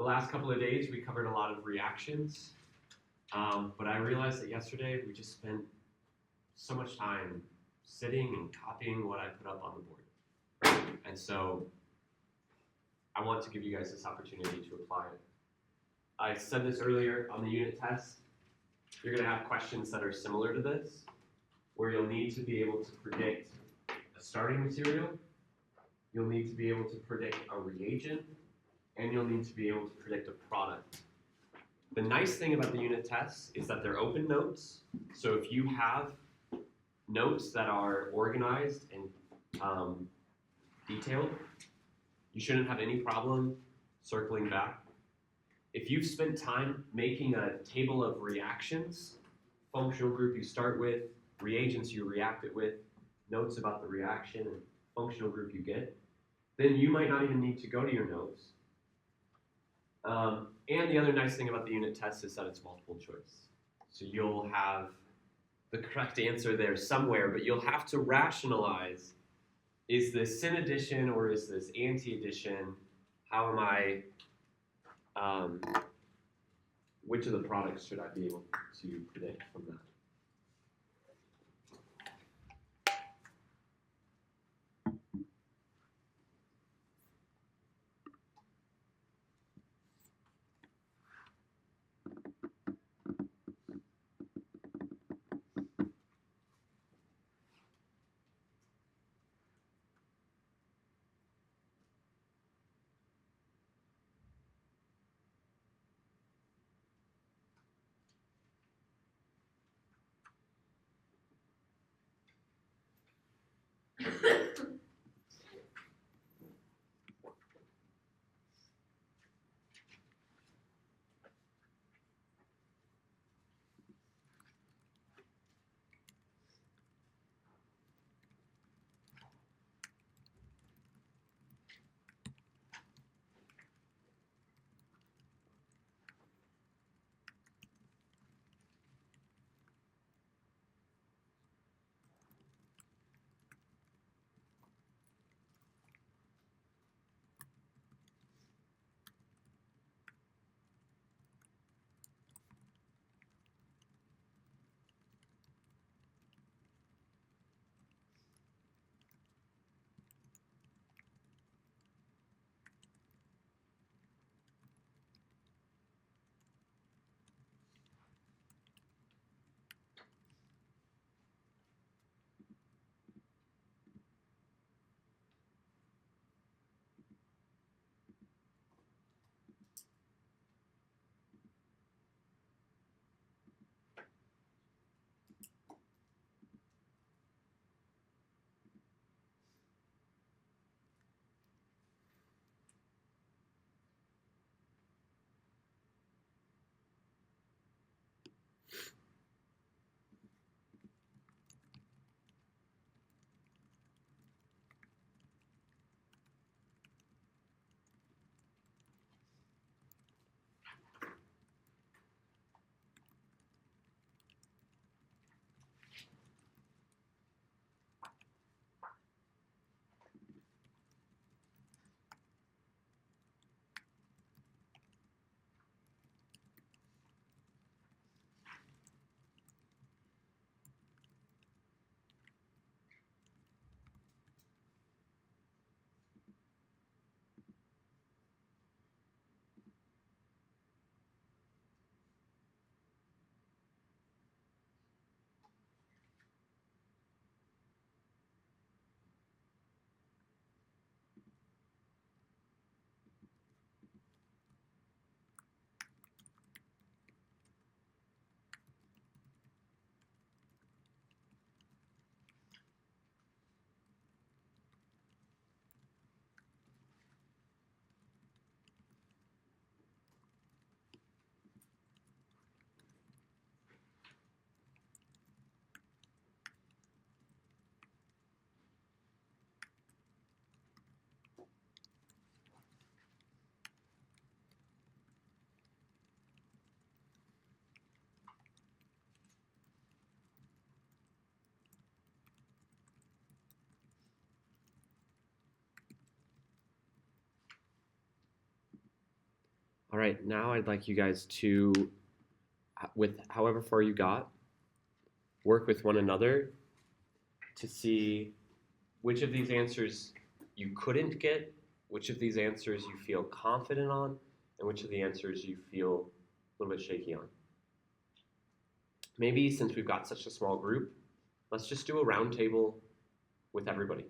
The last couple of days, we covered a lot of reactions, but I realized that yesterday we just spent so much time sitting and copying what I put up on the board. And so I want to give you guys this opportunity to apply it. I said this earlier on the unit test. You're going to have questions that are similar to this, where you'll need to be able to predict a starting material, you'll need to be able to predict a reagent, and you'll need to be able to predict a product. The nice thing about the unit tests is that they're open notes, so if you have notes that are organized and detailed, you shouldn't have any problem circling back. If you've spent time making a table of reactions, functional group you start with, reagents you react it with, notes about the reaction, and functional group you get, then you might not even need to go to your notes. And the other nice thing about the unit test is that it's multiple choice. So you'll have the correct answer there somewhere, but you'll have to rationalize, is this syn addition or is this anti-addition? How am I, which of the products should I be able to predict from that? All right, now I'd like you guys to, with however far you got, work with one another to see which of these answers you couldn't get, which of these answers you feel confident on, and which of the answers you feel a little bit shaky on. Maybe since we've got such a small group, let's just do a round table with everybody.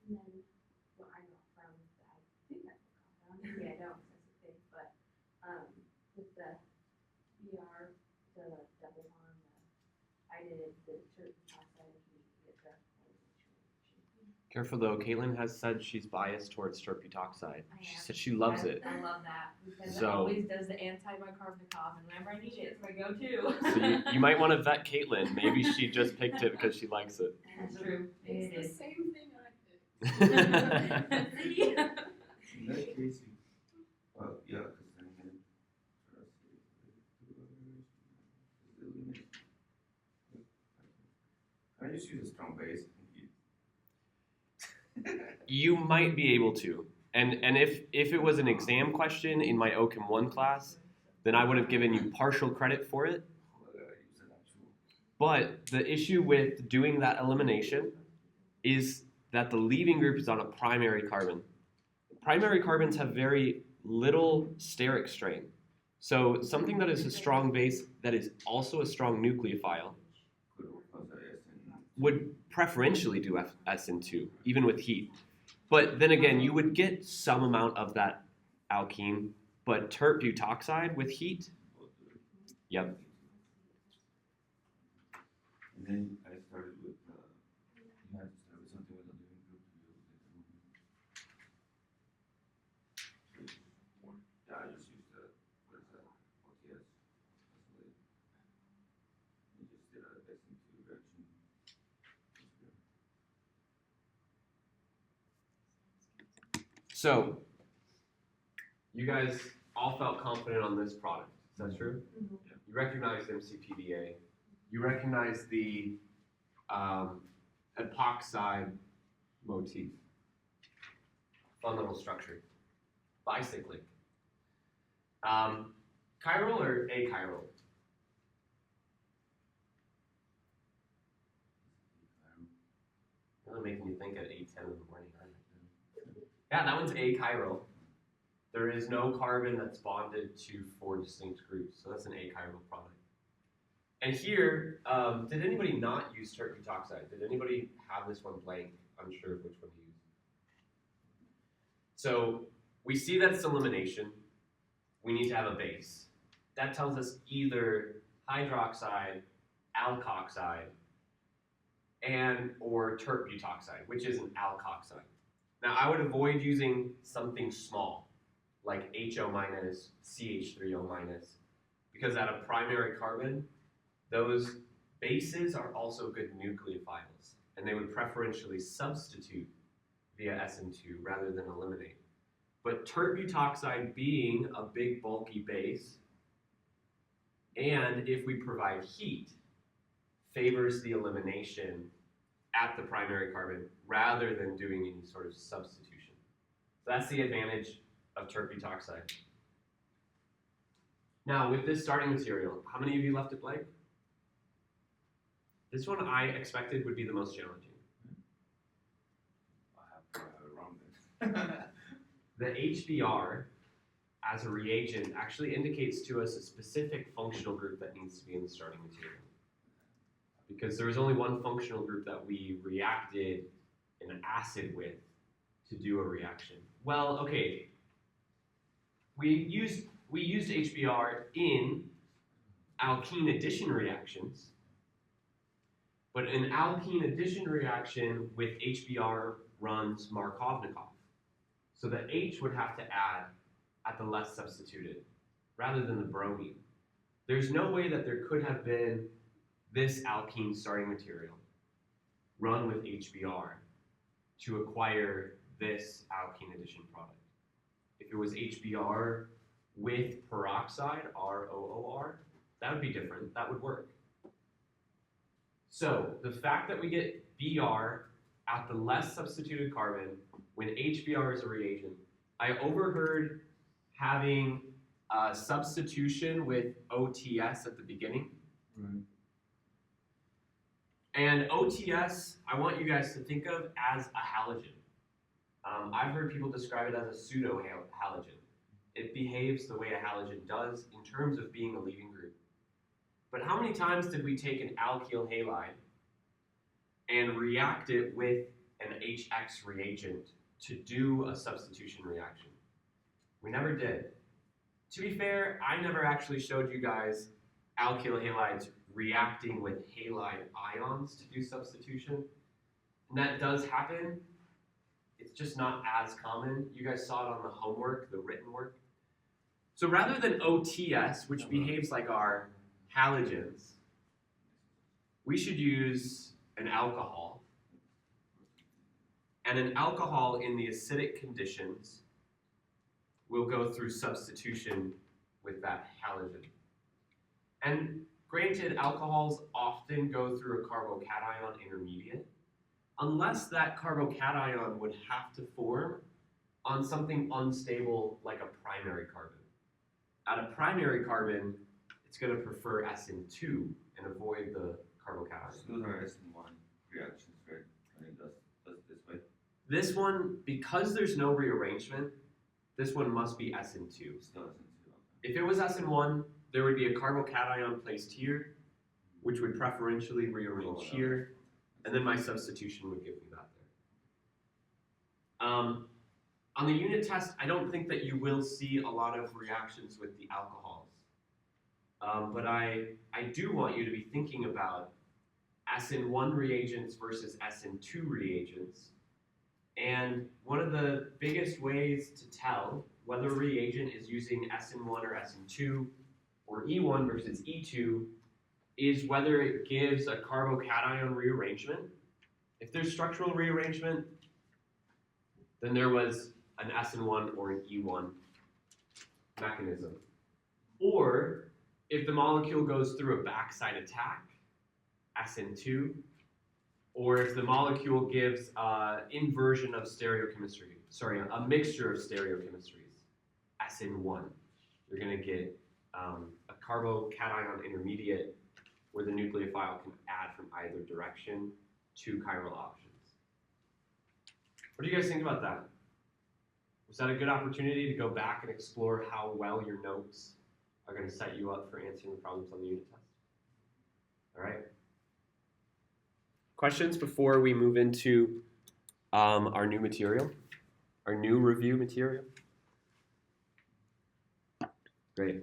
And then what I got from that, I think that's what compound. Yeah, I don't, because that's a thing, but with the VR, the double bond, I did the church oxide and get the. Careful though, Caitlin has said she's biased towards terbutoxide. She said she loves it. I love that because So, it always does the anti-bicarbonate, and whenever I need it, it's my go-to. So you might want to vet Caitlin. Maybe she just picked it because she likes it. That's true. It's the same thing I picked. See? In that case, well, yeah, because then again, I just use a strong base. You might be able to. And if it was an exam question in my OCHEM 1 class, then I would have given you partial credit for it. But the issue with doing that elimination is that the leaving group is on a primary carbon. Primary carbons have very little steric strain. So something that is a strong base that is also a strong nucleophile would preferentially do SN2, even with heat. But then again, you would get some amount of that alkene, but tert butoxide with heat, yep. And then I started with, you had to start with something with a living group to be able to get the yeah, I just used the, what is that, OTS. You just did a SN2 reaction. So, you guys all felt confident on this product. Is that true? Mm-hmm. You recognized MCPDA. You recognize the epoxide motif. Fun little structure. Bicyclic. Chiral or achiral? Really making me think at 8:10 in the morning, aren't I? Yeah, that one's achiral. There is no carbon that's bonded to 4 distinct groups, so that's an achiral product. And here, did anybody not use tert butoxide? Did anybody have this one blank, unsure of which one to use? So we see that it's elimination. We need to have a base. That tells us either hydroxide, alkoxide, and or tert butoxide, which is an alkoxide. Now I would avoid using something small, like HO minus, CH3O minus, because at a primary carbon, those bases are also good nucleophiles, and they would preferentially substitute via SN2 rather than eliminate. But tert butoxide being a big bulky base, and if we provide heat, favors the elimination at the primary carbon rather than doing any sort of substitution. So that's the advantage of tert butoxide. Now with this starting material, how many of you left it blank? This one I expected would be the most challenging. I have it wrong then. The HBr as a reagent actually indicates to us a specific functional group that needs to be in the starting material. Because there was only one functional group that we reacted an acid with to do a reaction. Well, okay, we used HBr in alkene addition reactions, but an alkene addition reaction with HBr runs Markovnikov. So the H would have to add at the less substituted, rather than the bromine. There's no way that there could have been this alkene starting material run with HBr to acquire this alkene addition product. If it was HBr with peroxide, ROOR, that would be different, that would work. So the fact that we get Br at the less substituted carbon when HBr is a reagent, I overheard having a substitution with OTS at the beginning. Right. And OTS, I want you guys to think of as a halogen. I've heard people describe it as a pseudo-halogen. It behaves the way a halogen does in terms of being a leaving group. But how many times did we take an alkyl halide and react it with an HX reagent to do a substitution reaction? We never did. To be fair, I never actually showed you guys alkyl halides reacting with halide ions to do substitution. And that does happen. It's just not as common. You guys saw it on the homework, the written work. So rather than OTS, which behaves like our halogens, we should use an alcohol. And an alcohol in the acidic conditions will go through substitution with that halogen. And granted, alcohols often go through a carbocation intermediate, unless that carbocation would have to form on something unstable like a primary carbon. At a primary carbon, it's going to prefer SN2 and avoid the carbocation. So those are SN1 reactions, right? And it does this way. This one, because there's no rearrangement, this one must be SN2. Still SN2. If it was SN1, there would be a carbocation placed here, which would preferentially rearrange here, and then my substitution would give me that there. On the unit test, I don't think that you will see a lot of reactions with the alcohols. But I do want you to be thinking about SN1 reagents versus SN2 reagents. And one of the biggest ways to tell whether a reagent is using SN1 or SN2 or E1 versus E2 is whether it gives a carbocation rearrangement. If there's structural rearrangement, then there was an SN1 or an E1 mechanism. Or if the molecule goes through a backside attack, SN2, or if the molecule gives inversion of stereochemistry, a mixture of stereochemistries, SN1, you're going to get a carbocation intermediate where the nucleophile can add from either direction to chiral options. What do you guys think about that? Was that a good opportunity to go back and explore how well your notes are going to set you up for answering the problems on the unit test? All right. Questions before we move into our new material, our new review material? Great.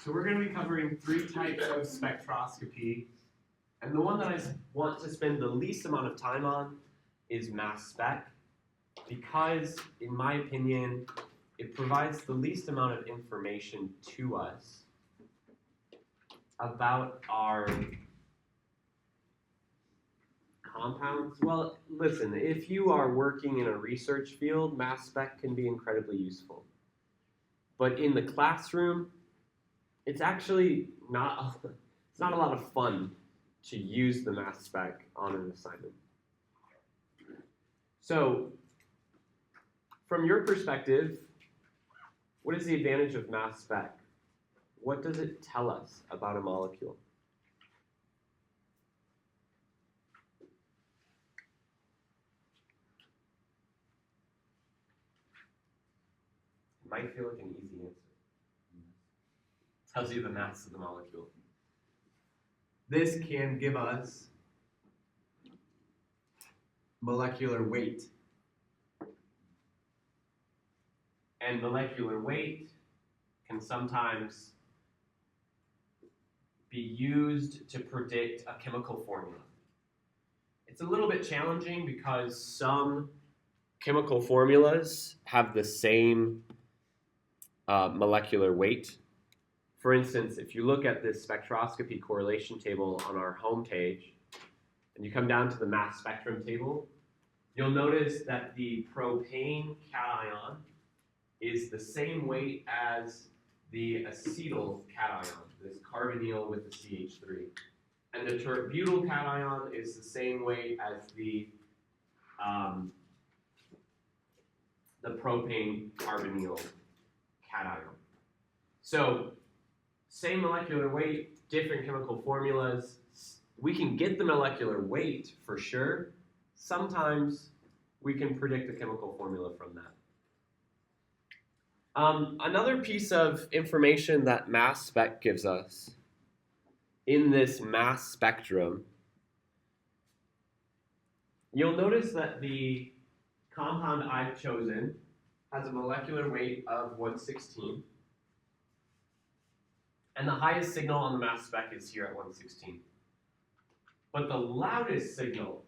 So we're going to be covering 3 types of spectroscopy, and the one that I want to spend the least amount of time on is mass spec, because in my opinion, it provides the least amount of information to us about our compounds. Well, listen, if you are working in a research field, mass spec can be incredibly useful. But in the classroom, it's actually not a lot of fun to use the mass spec on an assignment. So, from your perspective, what is the advantage of mass spec? what does it tell us about a molecule? It might feel like an easy answer. Tells you the mass of the molecule. This can give us molecular weight. And molecular weight can sometimes be used to predict a chemical formula. It's a little bit challenging because some chemical formulas have the same molecular weight. For instance, if you look at this spectroscopy correlation table on our home page, and you come down to the mass spectrum table, you'll notice that the propane cation is the same weight as the acetyl cation, this carbonyl with the CH3. And the butyl cation is the same weight as the propane carbonyl cation. So, same molecular weight, different chemical formulas. We can get the molecular weight for sure. Sometimes we can predict the chemical formula from that. Another piece of information that mass spec gives us in this mass spectrum, you'll notice that the compound I've chosen has a molecular weight of 116. And the highest signal on the mass spec is here at 116. But the loudest signal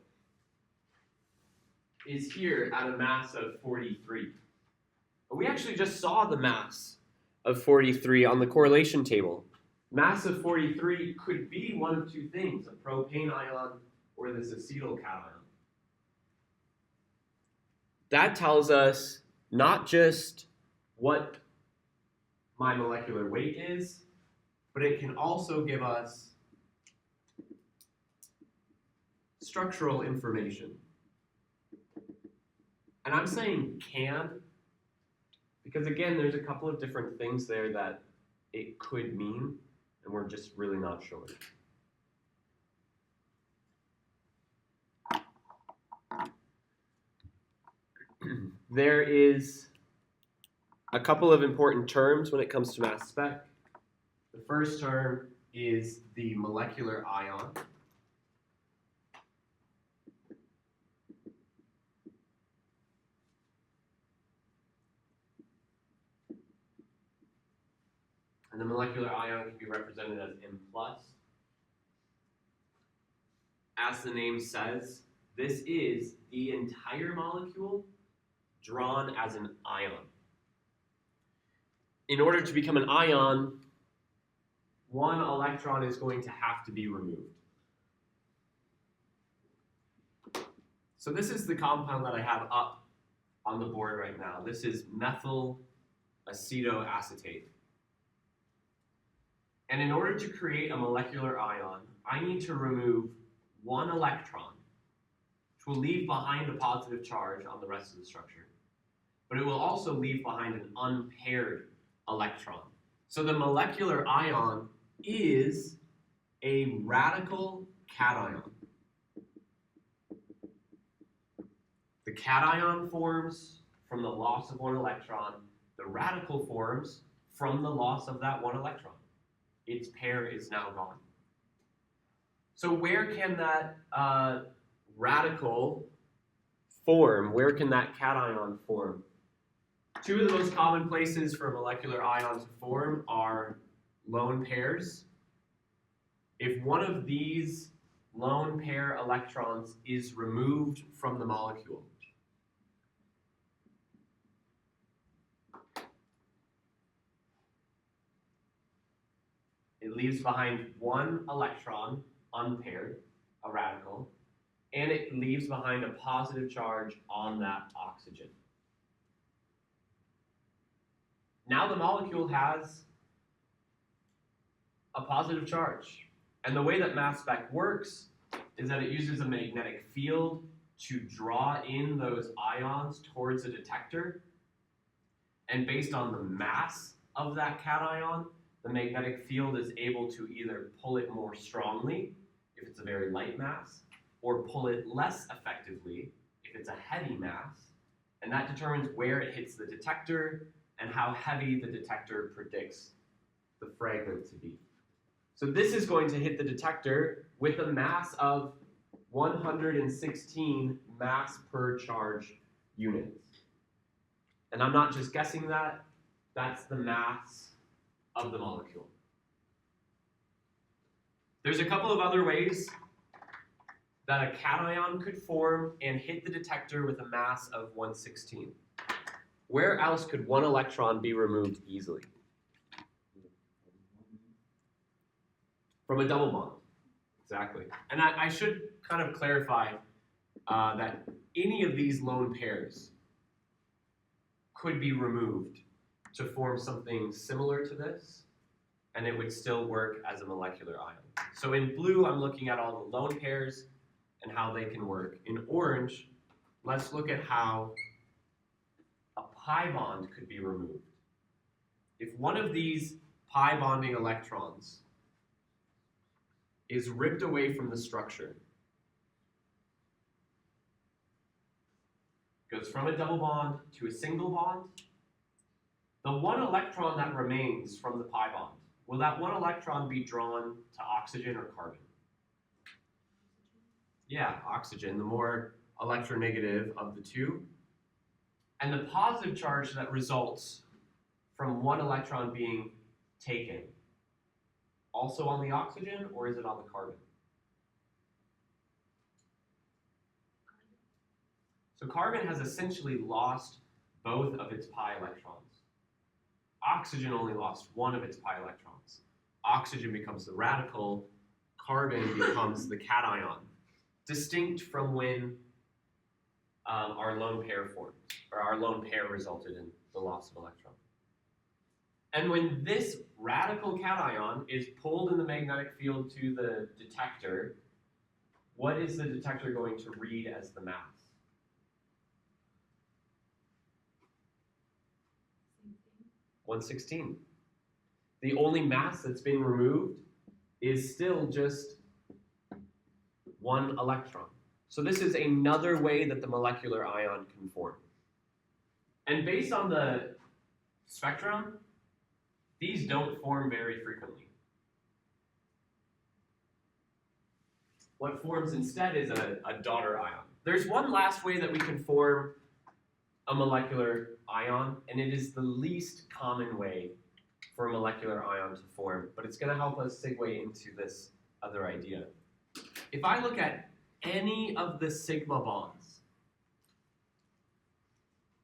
is here at a mass of 43. We actually just saw the mass of 43 on the correlation table. Mass of 43 could be one of two things, a propane ion or this acetyl cation. That tells us not just what my molecular weight is, but it can also give us structural information. And I'm saying can, because again, there's a couple of different things there that it could mean, and we're just really not sure. There is a couple of important terms when it comes to mass spec. The first term is the molecular ion. And the molecular ion can be represented as M+. As the name says, this is the entire molecule drawn as an ion. In order to become an ion, one electron is going to have to be removed. So this is the compound that I have up on the board right now. This is methyl acetoacetate. And in order to create a molecular ion, I need to remove one electron, which will leave behind a positive charge on the rest of the structure. But it will also leave behind an unpaired electron. So the molecular ion is a radical cation. The cation forms from the loss of one electron. The radical forms from the loss of that one electron. Its pair is now gone. So where can that radical form? Where can that cation form? Two of the most common places for a molecular ion to form are lone pairs. If one of these lone pair electrons is removed from the molecule, it leaves behind one electron, unpaired, a radical, and it leaves behind a positive charge on that oxygen. Now the molecule has a positive charge. And the way that mass spec works is that it uses a magnetic field to draw in those ions towards a detector. And based on the mass of that cation, the magnetic field is able to either pull it more strongly, if it's a very light mass, or pull it less effectively, if it's a heavy mass, and that determines where it hits the detector and how heavy the detector predicts the fragment to be. So this is going to hit the detector with a mass of 116 mass per charge units. And I'm not just guessing that, that's the mass of the molecule. There's a couple of other ways that a cation could form and hit the detector with a mass of 116. Where else could one electron be removed easily? From a double bond. Exactly. And I should kind of clarify that any of these lone pairs could be removed to form something similar to this, and it would still work as a molecular ion. So in blue, I'm looking at all the lone pairs and how they can work. In orange, let's look at how a pi bond could be removed. If one of these pi bonding electrons is ripped away from the structure, goes from a double bond to a single bond, the one electron that remains from the pi bond, will that one electron be drawn to oxygen or carbon? Yeah, oxygen, the more electronegative of the two. And the positive charge that results from one electron being taken, also on the oxygen, or is it on the carbon? So carbon has essentially lost both of its pi electrons. Oxygen only lost one of its pi electrons. Oxygen becomes the radical, carbon becomes the cation, distinct from when our lone pair formed, or our lone pair resulted in the loss of electron. And when this radical cation is pulled in the magnetic field to the detector, what is the detector going to read as the mass? 116. The only mass that's been removed is still just one electron. So this is another way that the molecular ion can form. And based on the spectrum, these don't form very frequently. What forms instead is a daughter ion. There's one last way that we can form a molecular ion, and it is the least common way for a molecular ion to form, but it's going to help us segue into this other idea. If I look at any of the sigma bonds,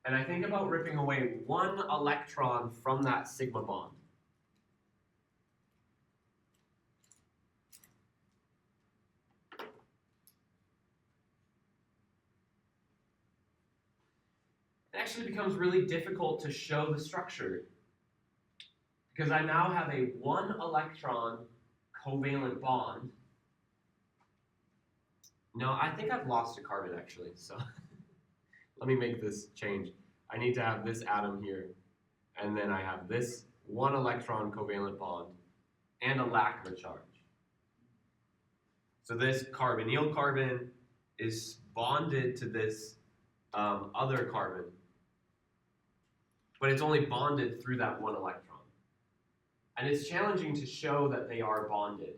and I think about ripping away one electron from that sigma bond, it actually becomes really difficult to show the structure because I now have a one electron covalent bond. No, I think I've lost a carbon actually, so let me make this change. I need to have this atom here, and then I have this one electron covalent bond and a lack of a charge. So this carbonyl carbon is bonded to this other carbon, but it's only bonded through that one electron. And it's challenging to show that they are bonded.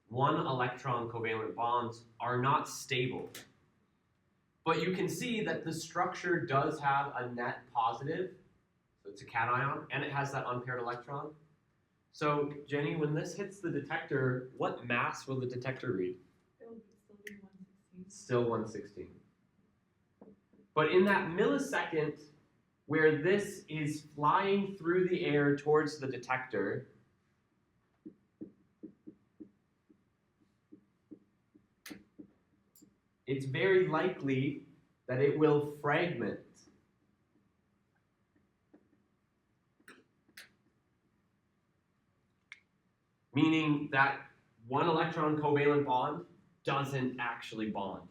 One electron covalent bonds are not stable. But you can see that the structure does have a net positive, so it's a cation, and it has that unpaired electron. So, Jenny, when this hits the detector, what mass will the detector read? It'll still be 116. Still 116. But in that millisecond where this is flying through the air towards the detector, it's very likely that it will fragment. Meaning that one electron covalent bond doesn't actually bond.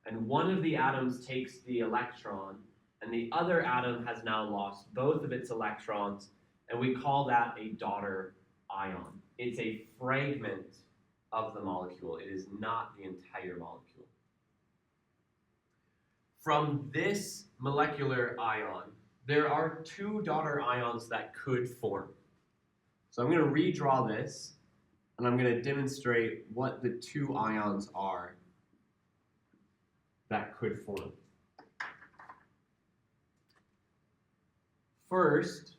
And one of the atoms takes the electron, and the other atom has now lost both of its electrons and we call that a daughter ion. It's a fragment of the molecule. It is not the entire molecule. From this molecular ion, there are two daughter ions that could form. So I'm going to redraw this, and I'm going to demonstrate what the two ions are that could form. First,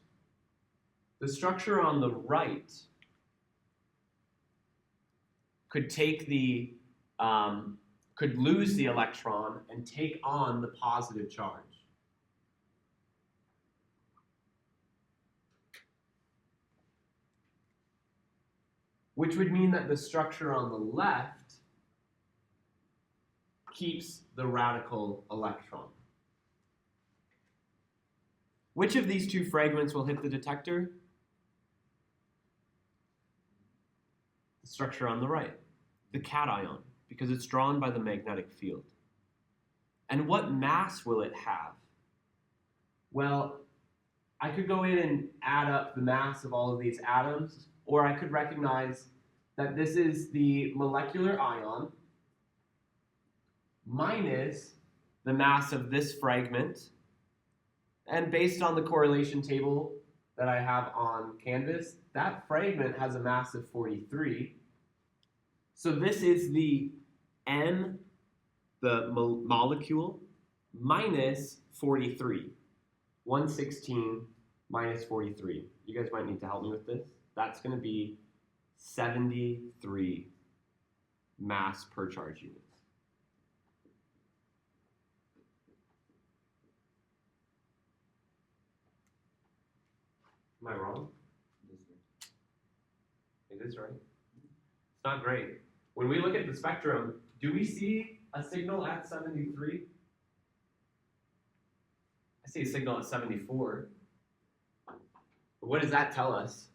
the structure on the right could take the could lose the electron and take on the positive charge. Which would mean that the structure on the left keeps the radical electron. Which of these two fragments will hit the detector? The structure on the right, the cation, because it's drawn by the magnetic field. And what mass will it have? Well, I could go in and add up the mass of all of these atoms, or I could recognize that this is the molecular ion minus the mass of this fragment. And based on the correlation table that I have on Canvas, that fragment has a mass of 43. So this is the N, the molecule, minus 43. 116 minus 43. You guys might need to help me with this. That's going to be 73 mass per charge units. Am I wrong? It is right. It's not great. When we look at the spectrum, do we see a signal at 73? I see a signal at 74. But what does that tell us?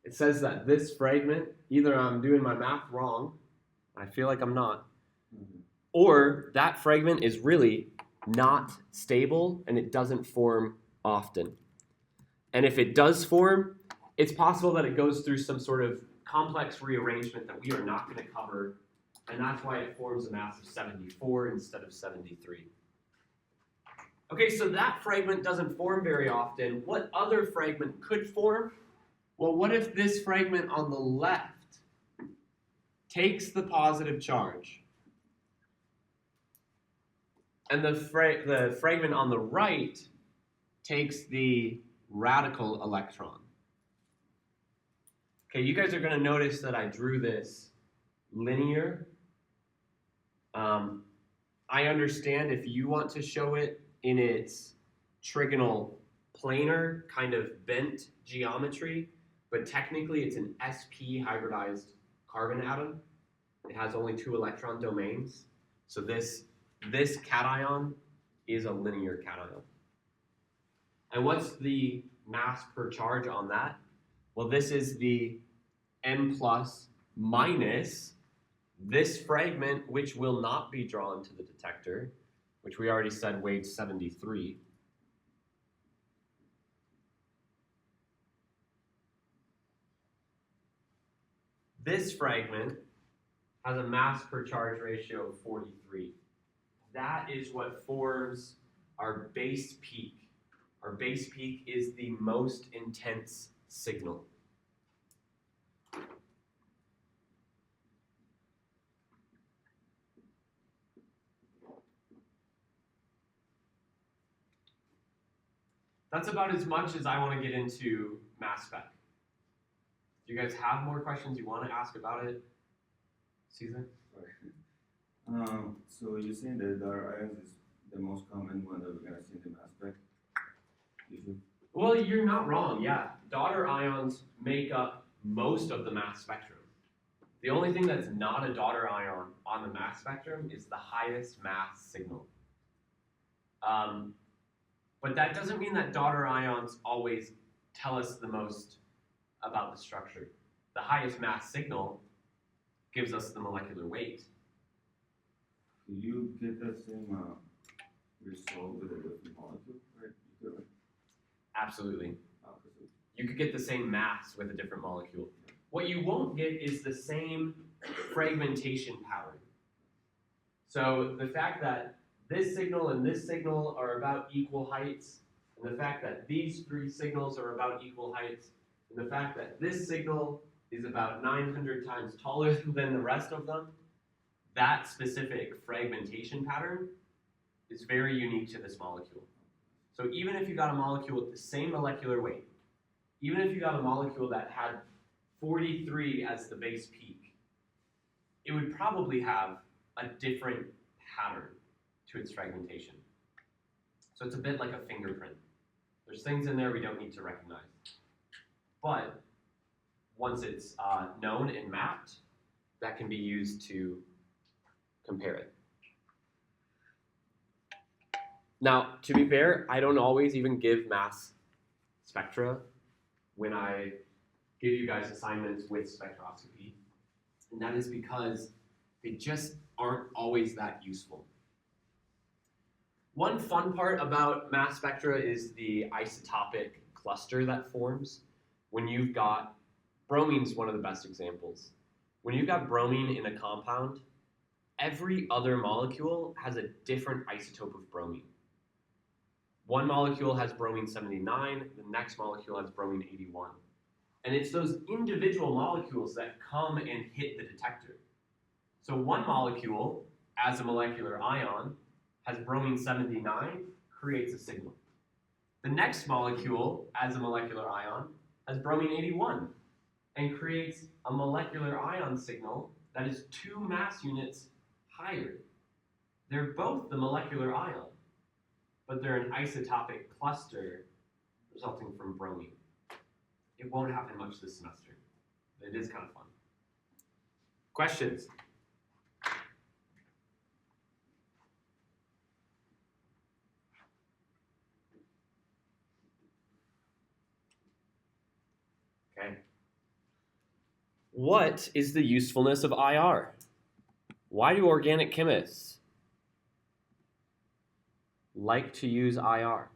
It says that this fragment, either I'm doing my math wrong, I feel like I'm not, or that fragment is really not stable and it doesn't form often. And if it does form, it's possible that it goes through some sort of complex rearrangement that we are not going to cover, and that's why it forms a mass of 74 instead of 73. Okay, so that fragment doesn't form very often. What other fragment could form? Well, what if this fragment on the left takes the positive charge, and the fragment on the right takes the radical electron? Okay, you guys are going to notice that I drew this linear. I understand if you want to show it in its trigonal planar kind of bent geometry, but technically it's an sp hybridized carbon atom. It has only 2 electron domains. So this cation is a linear cation. And what's the mass per charge on that? Well, this is the M plus minus this fragment, which will not be drawn to the detector, which we already said weighed 73. This fragment has a mass per charge ratio of 43. That is what forms our base peak. Our base peak is the most intense signal. That's about as much as I want to get into mass spec. Do you guys have more questions you want to ask about it? Caesar? So you're saying that daughter ions is the most common one that we're going to see in the mass spec? Well, you're not wrong, yeah. Daughter ions make up most of the mass spectrum. The only thing that's not a daughter ion on the mass spectrum is the highest mass signal. But that doesn't mean that daughter ions always tell us the most about the structure. The highest mass signal gives us the molecular weight. Do you get that same result with a different molecule, right? Absolutely. Because You could get the same mass with a different molecule. What you won't get is the same fragmentation pattern. So the fact that this signal and this signal are about equal heights, and the fact that these three signals are about equal heights, and the fact that this signal is about 900 times taller than the rest of them, that specific fragmentation pattern is very unique to this molecule. So even if you got a molecule with the same molecular weight, even if you got a molecule that had 43 as the base peak, it would probably have a different pattern to its fragmentation. So it's a bit like a fingerprint. There's things in there we don't need to recognize. But once it's known and mapped, that can be used to compare it. Now, to be fair, I don't always even give mass spectra when I give you guys assignments with spectroscopy. And that is because they just aren't always that useful. One fun part about mass spectra is the isotopic cluster that forms when you've got, bromine's one of the best examples. When you've got bromine in a compound, every other molecule has a different isotope of bromine. One molecule has bromine 79, the next molecule has bromine 81. And it's those individual molecules that come and hit the detector. So one molecule, as a molecular ion, has bromine 79, creates a signal. The next molecule, as a molecular ion, has bromine 81, and creates a molecular ion signal that is 2 mass units higher. They're both the molecular ion, but they're an isotopic cluster resulting from bromine. It won't happen much this semester, but it is kind of fun. Questions? Okay. What is the usefulness of IR? Why do organic chemists like to use IR?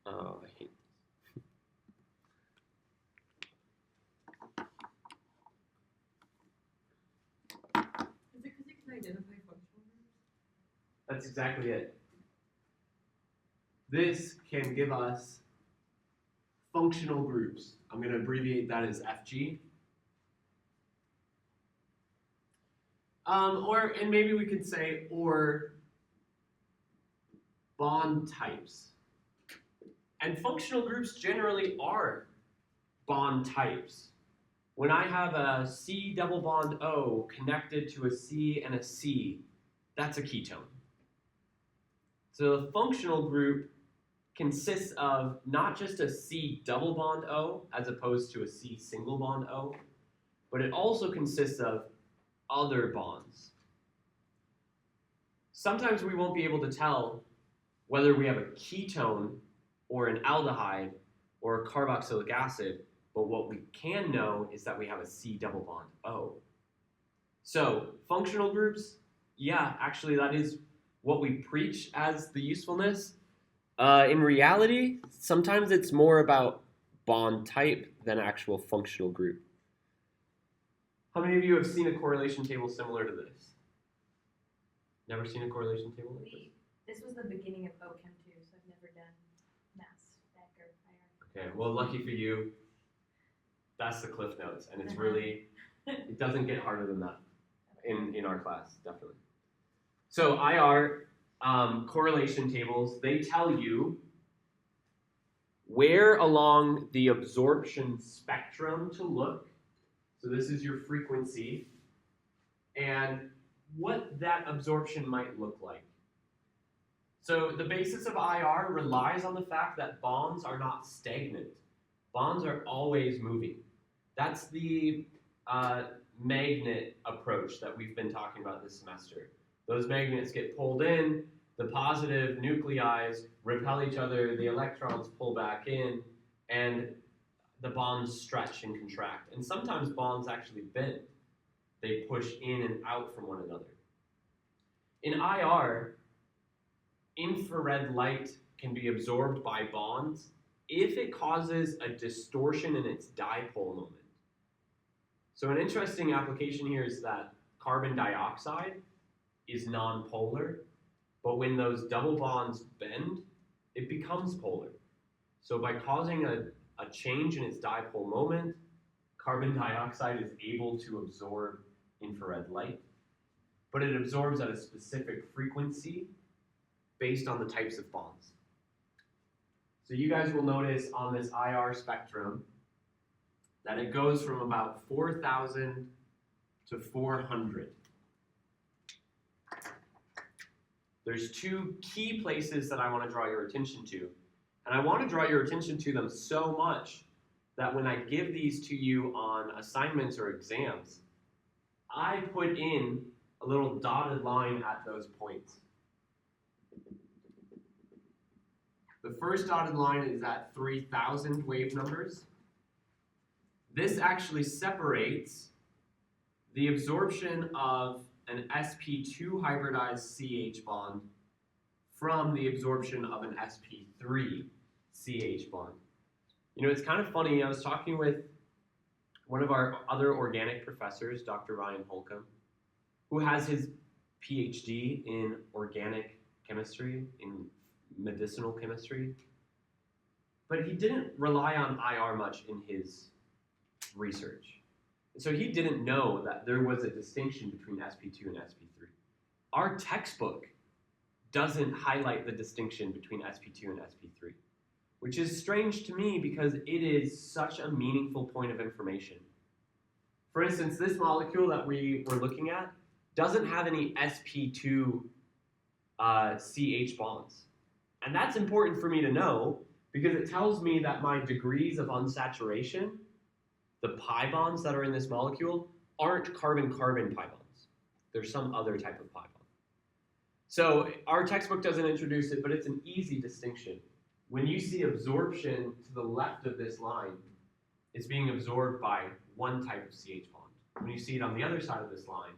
Oh, I hate Is it because it can identify functional groups? That's exactly it. This can give us functional groups. I'm going to abbreviate that as FG. And maybe we could say, or bond types. And functional groups generally are bond types. When I have a C double bond O connected to a C and a C, that's a ketone. So a functional group consists of not just a C double bond O as opposed to a C single bond O, but it also consists of other bonds. Sometimes we won't be able to tell whether we have a ketone or an aldehyde or a carboxylic acid, but what we can know is that we have a C double bond O. So functional groups, yeah, actually that is what we preach as the usefulness. In reality, sometimes it's more about bond type than actual functional group. How many of you have seen a correlation table similar to this? Never seen a correlation table like this? This was the beginning of OChem too, so I've never done mass spec or IR. Okay, well, lucky for you, that's the Cliff Notes, and it's really, it doesn't get harder than that in our class, definitely. So IR correlation tables, they tell you where along the absorption spectrum to look. So this is your frequency, and what that absorption might look like. So the basis of IR relies on the fact that bonds are not stagnant. Bonds are always moving. That's the magnet approach that we've been talking about this semester. Those magnets get pulled in, the positive nuclei repel each other, the electrons pull back in, and the bonds stretch and contract. And sometimes bonds actually bend. They push in and out from one another. In IR, infrared light can be absorbed by bonds if it causes a distortion in its dipole moment. So an interesting application here is that carbon dioxide is nonpolar, but when those double bonds bend, it becomes polar. So by causing a change in its dipole moment, carbon dioxide is able to absorb infrared light, but it absorbs at a specific frequency based on the types of bonds. So you guys will notice on this IR spectrum that it goes from about 4,000 to 400. There's two key places that I want to draw your attention to. And I want to draw your attention to them so much that when I give these to you on assignments or exams, I put in a little dotted line at those points. The first dotted line is at 3,000 wave numbers. This actually separates the absorption of an sp2 hybridized CH bond from the absorption of an sp3 CH bond. You know, it's kind of funny, I was talking with one of our other organic professors, Dr. Ryan Holcomb, who has his PhD in organic chemistry, in medicinal chemistry, but he didn't rely on IR much in his research. So he didn't know that there was a distinction between sp2 and sp3. Our textbook doesn't highlight the distinction between sp2 and sp3, which is strange to me because it is such a meaningful point of information. For instance, this molecule that we were looking at doesn't have any sp2 CH bonds. And that's important for me to know because it tells me that my degrees of unsaturation, the pi bonds that are in this molecule, aren't carbon-carbon pi bonds. There's some other type of pi bond. So our textbook doesn't introduce it, but it's an easy distinction. When you see absorption to the left of this line, it's being absorbed by one type of CH bond. When you see it on the other side of this line,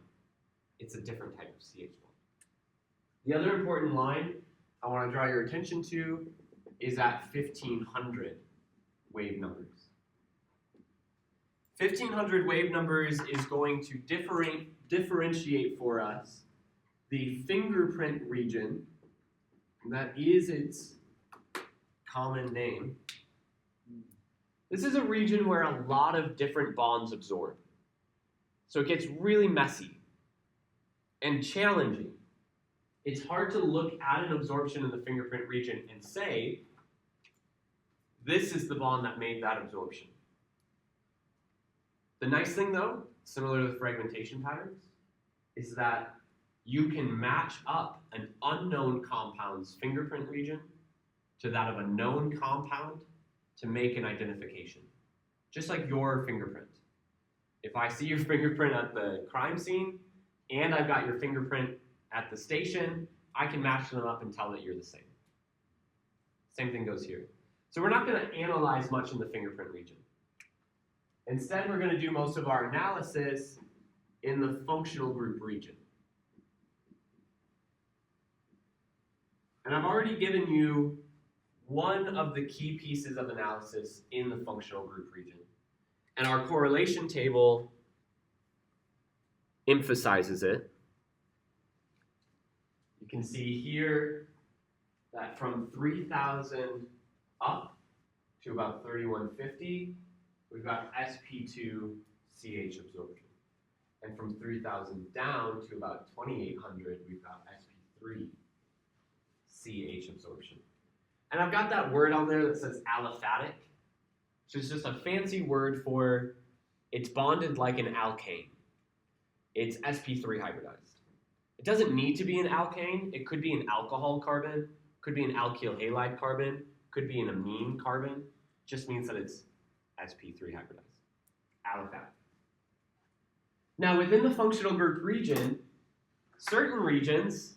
it's a different type of CH bond. The other important line I want to draw your attention to is at 1,500 wave numbers. 1,500 wave numbers is going to differentiate for us the fingerprint region, that is its common name. This is a region where a lot of different bonds absorb. So it gets really messy and challenging. It's hard to look at an absorption in the fingerprint region and say, this is the bond that made that absorption. The nice thing though, similar to the fragmentation patterns, is that you can match up an unknown compound's fingerprint region to that of a known compound to make an identification. Just like your fingerprint. If I see your fingerprint at the crime scene and I've got your fingerprint at the station, I can match them up and tell that you're the same. Same thing goes here. So we're not going to analyze much in the fingerprint region. Instead, we're going to do most of our analysis in the functional group region. And I've already given you one of the key pieces of analysis in the functional group region. And our correlation table emphasizes it. You can see here that from 3,000 up to about 3,150, we've got sp2 CH absorption. And from 3,000 down to about 2,800, we've got sp3 CH absorption. And I've got that word on there that says aliphatic, which is just a fancy word for it's bonded like an alkane. It's sp3 hybridized. It doesn't need to be an alkane. It could be an alcohol carbon, could be an alkyl halide carbon, could be an amine carbon. Just means that it's sp3 hybridized, aliphatic. Now within the functional group region, certain regions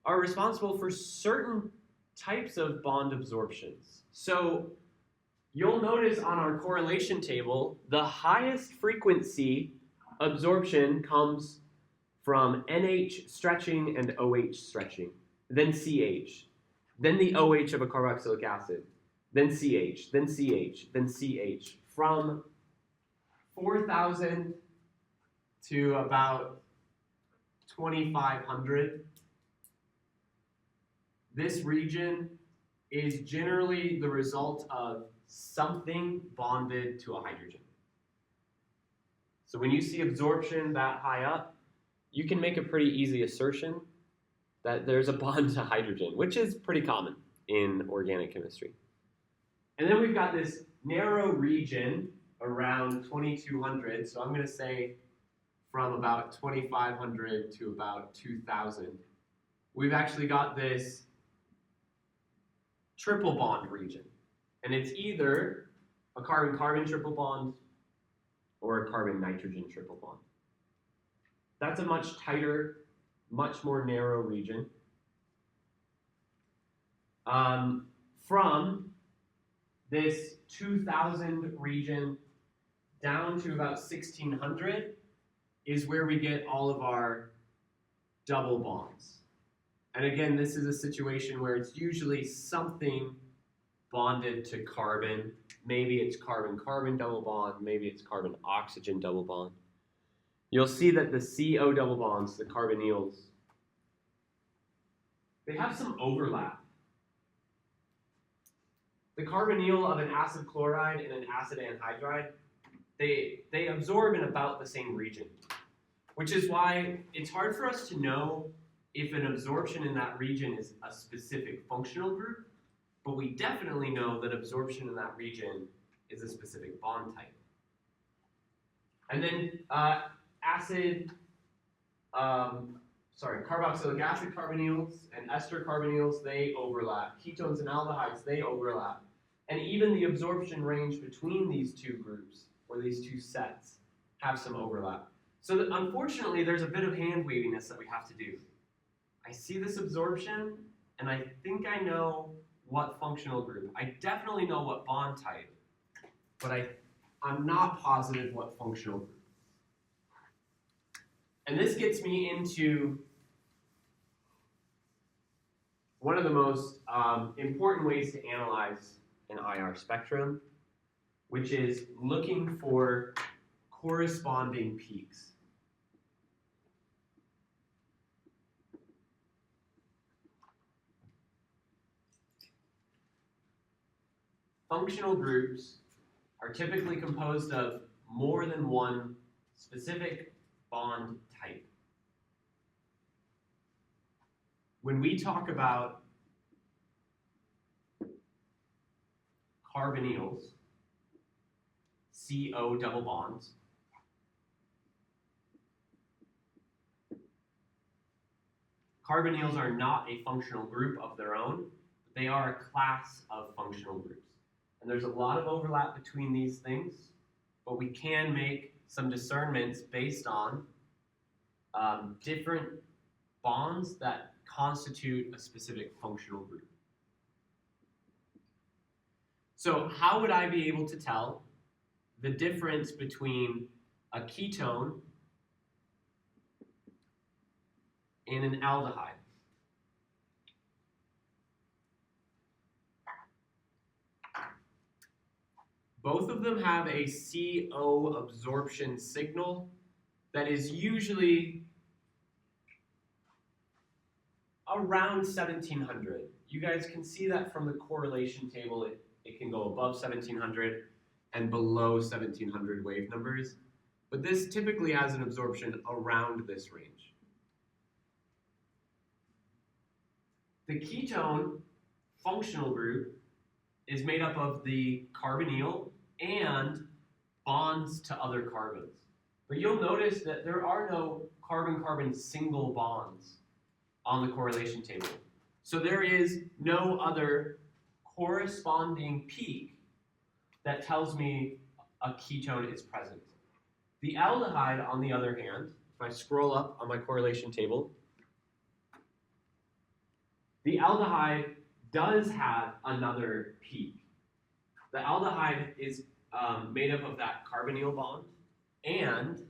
are responsible for certain types of bond absorptions. So you'll notice on our correlation table, the highest frequency absorption comes from NH stretching and OH stretching, then CH, then the OH of a carboxylic acid, then CH, then CH, then CH, from 4,000 to about 2,500. This region is generally the result of something bonded to a hydrogen. So when you see absorption that high up, you can make a pretty easy assertion that there's a bond to hydrogen, which is pretty common in organic chemistry. And then we've got this narrow region around 2,200, so I'm going to say from about 2,500 to about 2,000. We've actually got this triple bond region, and it's either a carbon-carbon triple bond or a carbon-nitrogen triple bond. That's a much tighter, much more narrow region. From this 2,000 region down to about 1,600 is where we get all of our double bonds. And again, this is a situation where it's usually something bonded to carbon. Maybe it's carbon-carbon double bond, maybe it's carbon-oxygen double bond. You'll see that the CO double bonds, the carbonyls, they have some overlap. The carbonyl of an acid chloride and an acid anhydride, they absorb in about the same region, which is why it's hard for us to know if an absorption in that region is a specific functional group, but we definitely know that absorption in that region is a specific bond type. And then carboxylic acid carbonyls and ester carbonyls, they overlap. Ketones and aldehydes, they overlap. And even the absorption range between these two groups, or these two sets, have some overlap. So that unfortunately, there's a bit of hand waviness that we have to do. I see this absorption, and I think I know what functional group. I definitely know what bond type, but I'm not positive what functional group. And this gets me into one of the most important ways to analyze an IR spectrum, which is looking for corresponding peaks. Functional groups are typically composed of more than one specific bond type. When we talk about carbonyls, CO double bonds, carbonyls are not a functional group of their own, but they are a class of functional groups. And there's a lot of overlap between these things, but we can make some discernments based on different bonds that constitute a specific functional group. So how would I be able to tell the difference between a ketone and an aldehyde? Both of them have a CO absorption signal that is usually around 1700. You guys can see that from the correlation table. It can go above 1700 and below 1700 wave numbers, but this typically has an absorption around this range. The ketone functional group is made up of the carbonyl and bonds to other carbons. But you'll notice that there are no carbon-carbon single bonds on the correlation table. So there is no other corresponding peak that tells me a ketone is present. The aldehyde, on the other hand, if I scroll up on my correlation table, the aldehyde does have another peak. The aldehyde is made up of that carbonyl bond and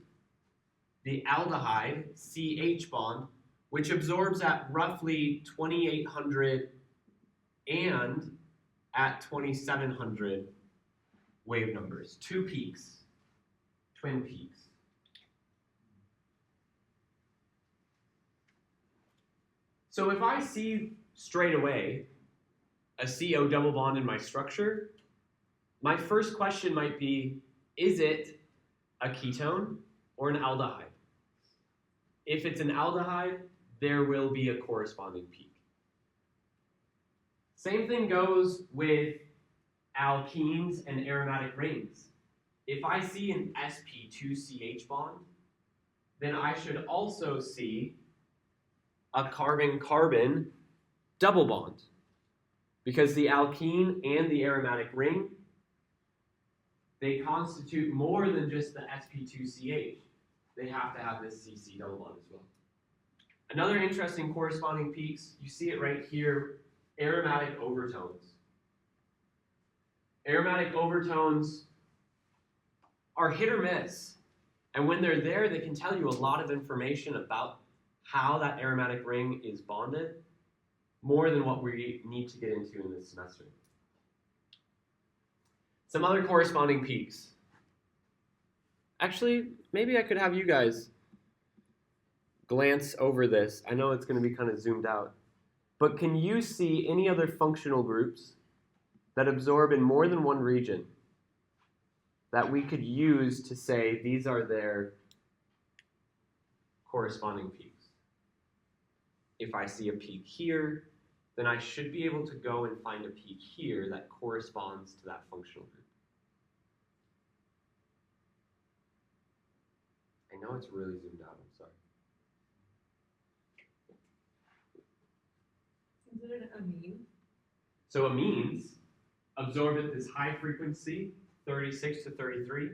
the aldehyde CH bond, which absorbs at roughly 2800 and at 2700 wave numbers. 2 peaks, twin peaks. So if I see straight away a CO double bond in my structure, my first question might be, is it a ketone or an aldehyde? If it's an aldehyde, there will be a corresponding peak. Same thing goes with alkenes and aromatic rings. If I see an sp2ch bond, then I should also see a carbon-carbon double bond, because the alkene and the aromatic ring, they constitute more than just the sp2ch. They have to have this cc double bond as well. Another interesting corresponding peaks, you see it right here, aromatic overtones. Aromatic overtones are hit or miss, and when they're there, they can tell you a lot of information about how that aromatic ring is bonded, more than what we need to get into in this semester. Some other corresponding peaks. Actually, maybe I could have you guys glance over this. I know it's going to be kind of zoomed out. But can you see any other functional groups that absorb in more than one region that we could use to say these are their corresponding peaks? If I see a peak here, then I should be able to go and find a peak here that corresponds to that functional group. I know it's really zoomed out, I'm sorry. Is it an amine? So amines absorb at this high frequency, 36 to 33,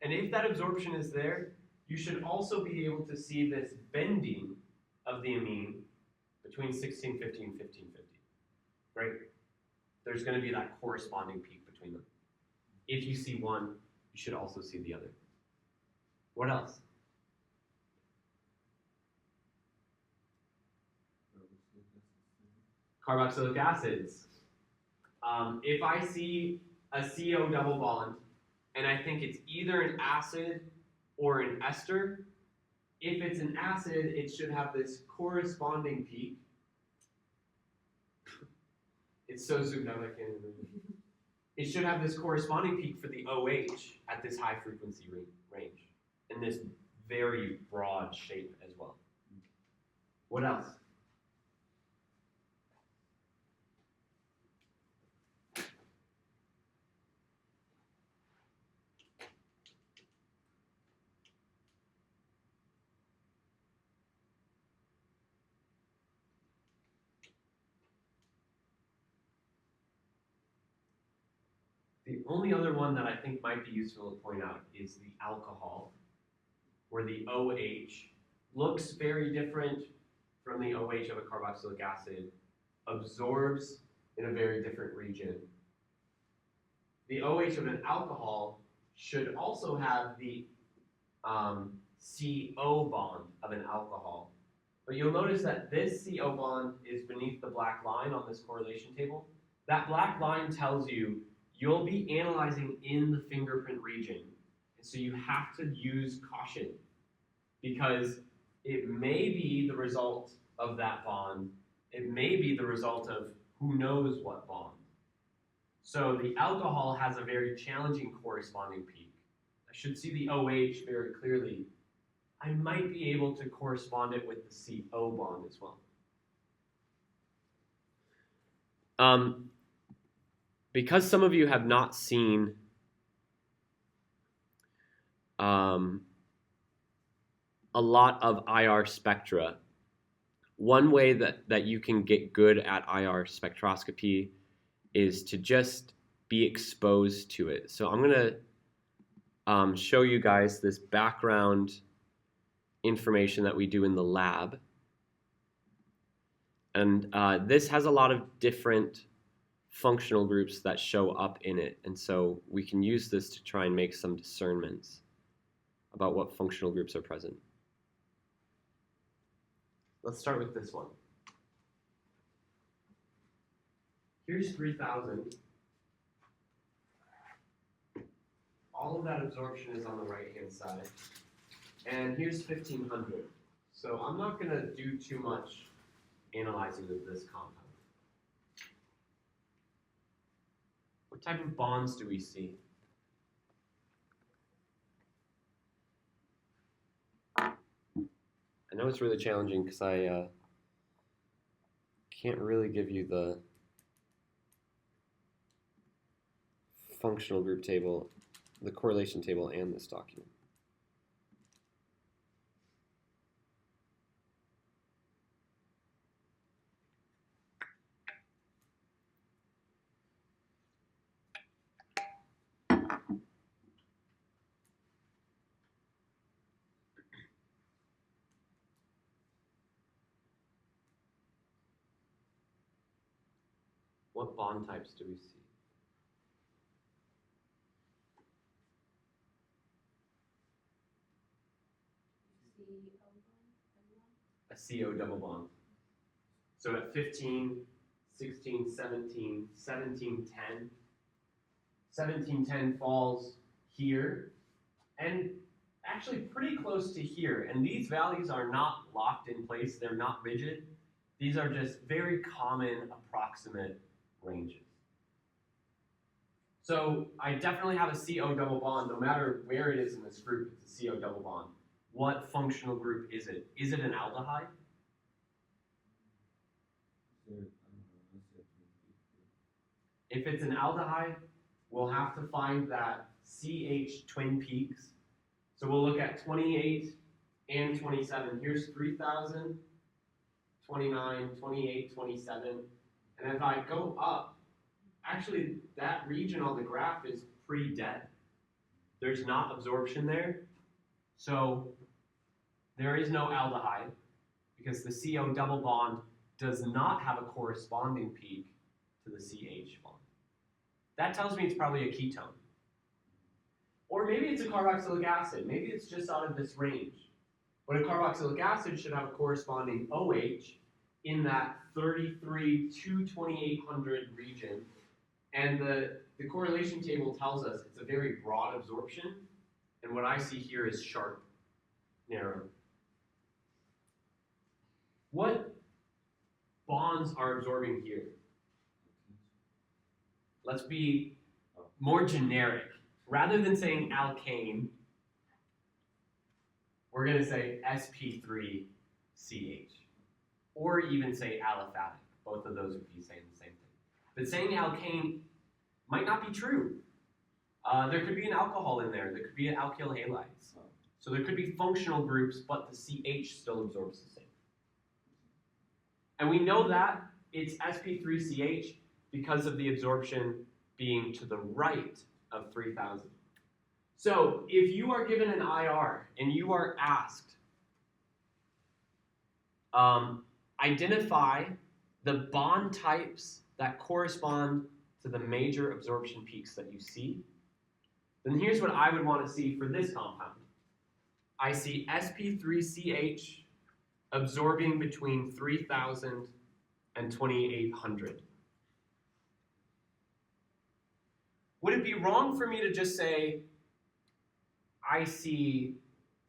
and if that absorption is there, you should also be able to see this bending of the amine between 1650 and 1550, right? There's going to be that corresponding peak between them. If you see one, you should also see the other. What else? Carboxylic acids. If I see a CO double bond, and I think it's either an acid or an ester, if it's an acid, it should have this corresponding peak. It's so zoomed out, I can't even read it. It should have this corresponding peak for the OH at this high frequency range, in this very broad shape as well. What else? The only other one that I think might be useful to point out is the alcohol, where the OH looks very different from the OH of a carboxylic acid, absorbs in a very different region. The OH of an alcohol should also have the CO bond of an alcohol. But you'll notice that this CO bond is beneath the black line on this correlation table. That black line tells you you'll be analyzing in the fingerprint region. And so you have to use caution, because it may be the result of that bond. It may be the result of who knows what bond. So the alcohol has a very challenging corresponding peak. I should see the OH very clearly. I might be able to correspond it with the CO bond as well. Because some of you have not seen a lot of IR spectra, one way that you can get good at IR spectroscopy is to just be exposed to it. So I'm going to show you guys this background information that we do in the lab. And this has a lot of different functional groups that show up in it. And so we can use this to try and make some discernments about what functional groups are present. Let's start with this one. Here's 3000 all of that absorption is on the right-hand side. And here's 1500. So I'm not going to do too much analyzing of this compound. What type of bonds do we see? I know it's really challenging because I can't really give you the functional group table, the correlation table, and this document. What bond types do we see? A CO double bond. So at 15, 16, 17, 17, 10, 17, 10 falls here, and actually pretty close to here. And these values are not locked in place, they're not rigid. These are just very common approximate ranges. So I definitely have a CO double bond, no matter where it is in this group, it's a CO double bond. What functional group is it? Is it an aldehyde? If it's an aldehyde, we'll have to find that CH twin peaks. So we'll look at 28 and 27. Here's 3000, 29, 28, 27. And if I go up, actually that region on the graph is pretty dead. There's not absorption there. So there is no aldehyde because the CO double bond does not have a corresponding peak to the CH bond. That tells me it's probably a ketone. Or maybe it's a carboxylic acid. Maybe it's just out of this range. But a carboxylic acid should have a corresponding OH in that 33 to 2800 region. And the correlation table tells us it's a very broad absorption. And what I see here is sharp, narrow. What bonds are absorbing here? Let's be more generic. Rather than saying alkane, we're going to say sp3ch. Or even say aliphatic. Both of those would be saying the same thing. But saying alkane might not be true. There could be an alcohol in there. There could be an alkyl halides. So there could be functional groups, but the CH still absorbs the same. And we know that it's sp3ch because of the absorption being to the right of 3000. So if you are given an IR and you are asked, identify the bond types that correspond to the major absorption peaks that you see, then here's what I would want to see for this compound. I see sp3ch absorbing between 3000 and 2800. Would it be wrong for me to just say I see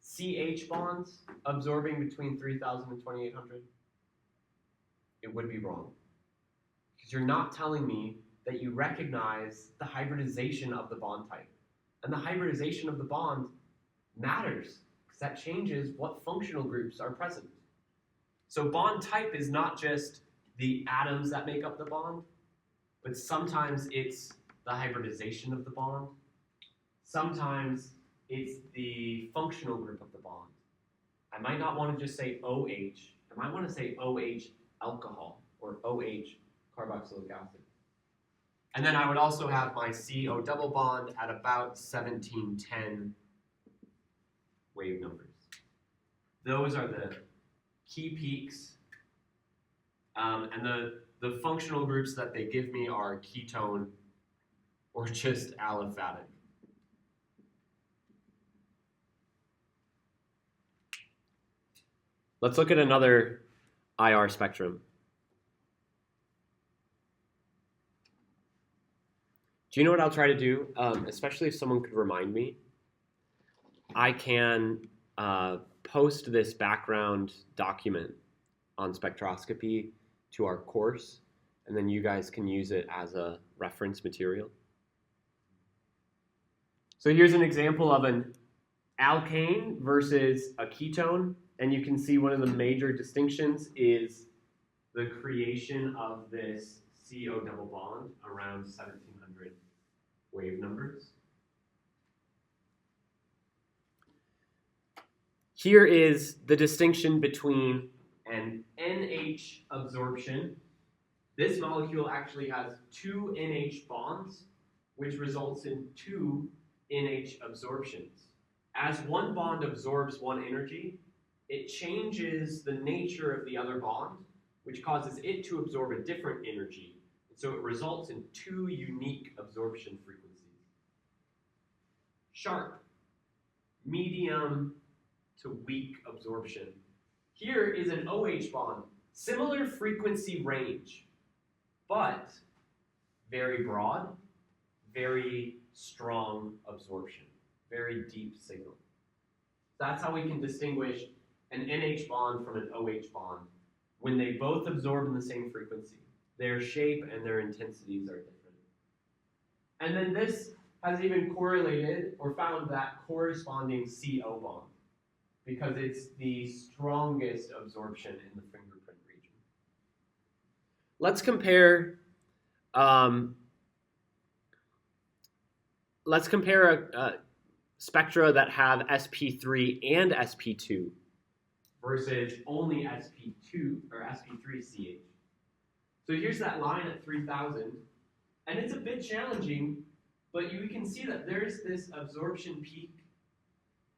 CH bonds absorbing between 3000 and 2800? It would be wrong. Because you're not telling me that you recognize the hybridization of the bond type. And the hybridization of the bond matters, because that changes what functional groups are present. So bond type is not just the atoms that make up the bond, but sometimes it's the hybridization of the bond. Sometimes it's the functional group of the bond. I might not want to just say OH. I might want to say OH alcohol or OH carboxylic acid. And then I would also have my CO double bond at about 1710 wave numbers. Those are the key peaks. And the functional groups that they give me are ketone or just aliphatic. Let's look at another IR spectrum. Do you know what I'll try to do? Especially if someone could remind me. I can post this background document on spectroscopy to our course, and then you guys can use it as a reference material. So here's an example of an alkane versus a ketone, and you can see one of the major distinctions is the creation of this CO double bond around 1700 wave numbers. Here is the distinction between an NH absorption. This molecule actually has two NH bonds, which results in two NH absorptions. As one bond absorbs one energy, it changes the nature of the other bond, which causes it to absorb a different energy. And so it results in two unique absorption frequencies. Sharp, medium to weak absorption. Here is an OH bond, similar frequency range, but very broad, very strong absorption, very deep signal. That's how we can distinguish an NH bond from an OH bond when they both absorb in the same frequency. Their shape and their intensities are different. And then this has even correlated or found that corresponding CO bond because it's the strongest absorption in the fingerprint region. Let's compare spectra that have sp3 and sp2 versus only sp2 or sp3ch. So here's that line at 3000, and it's a bit challenging, but you can see that there's this absorption peak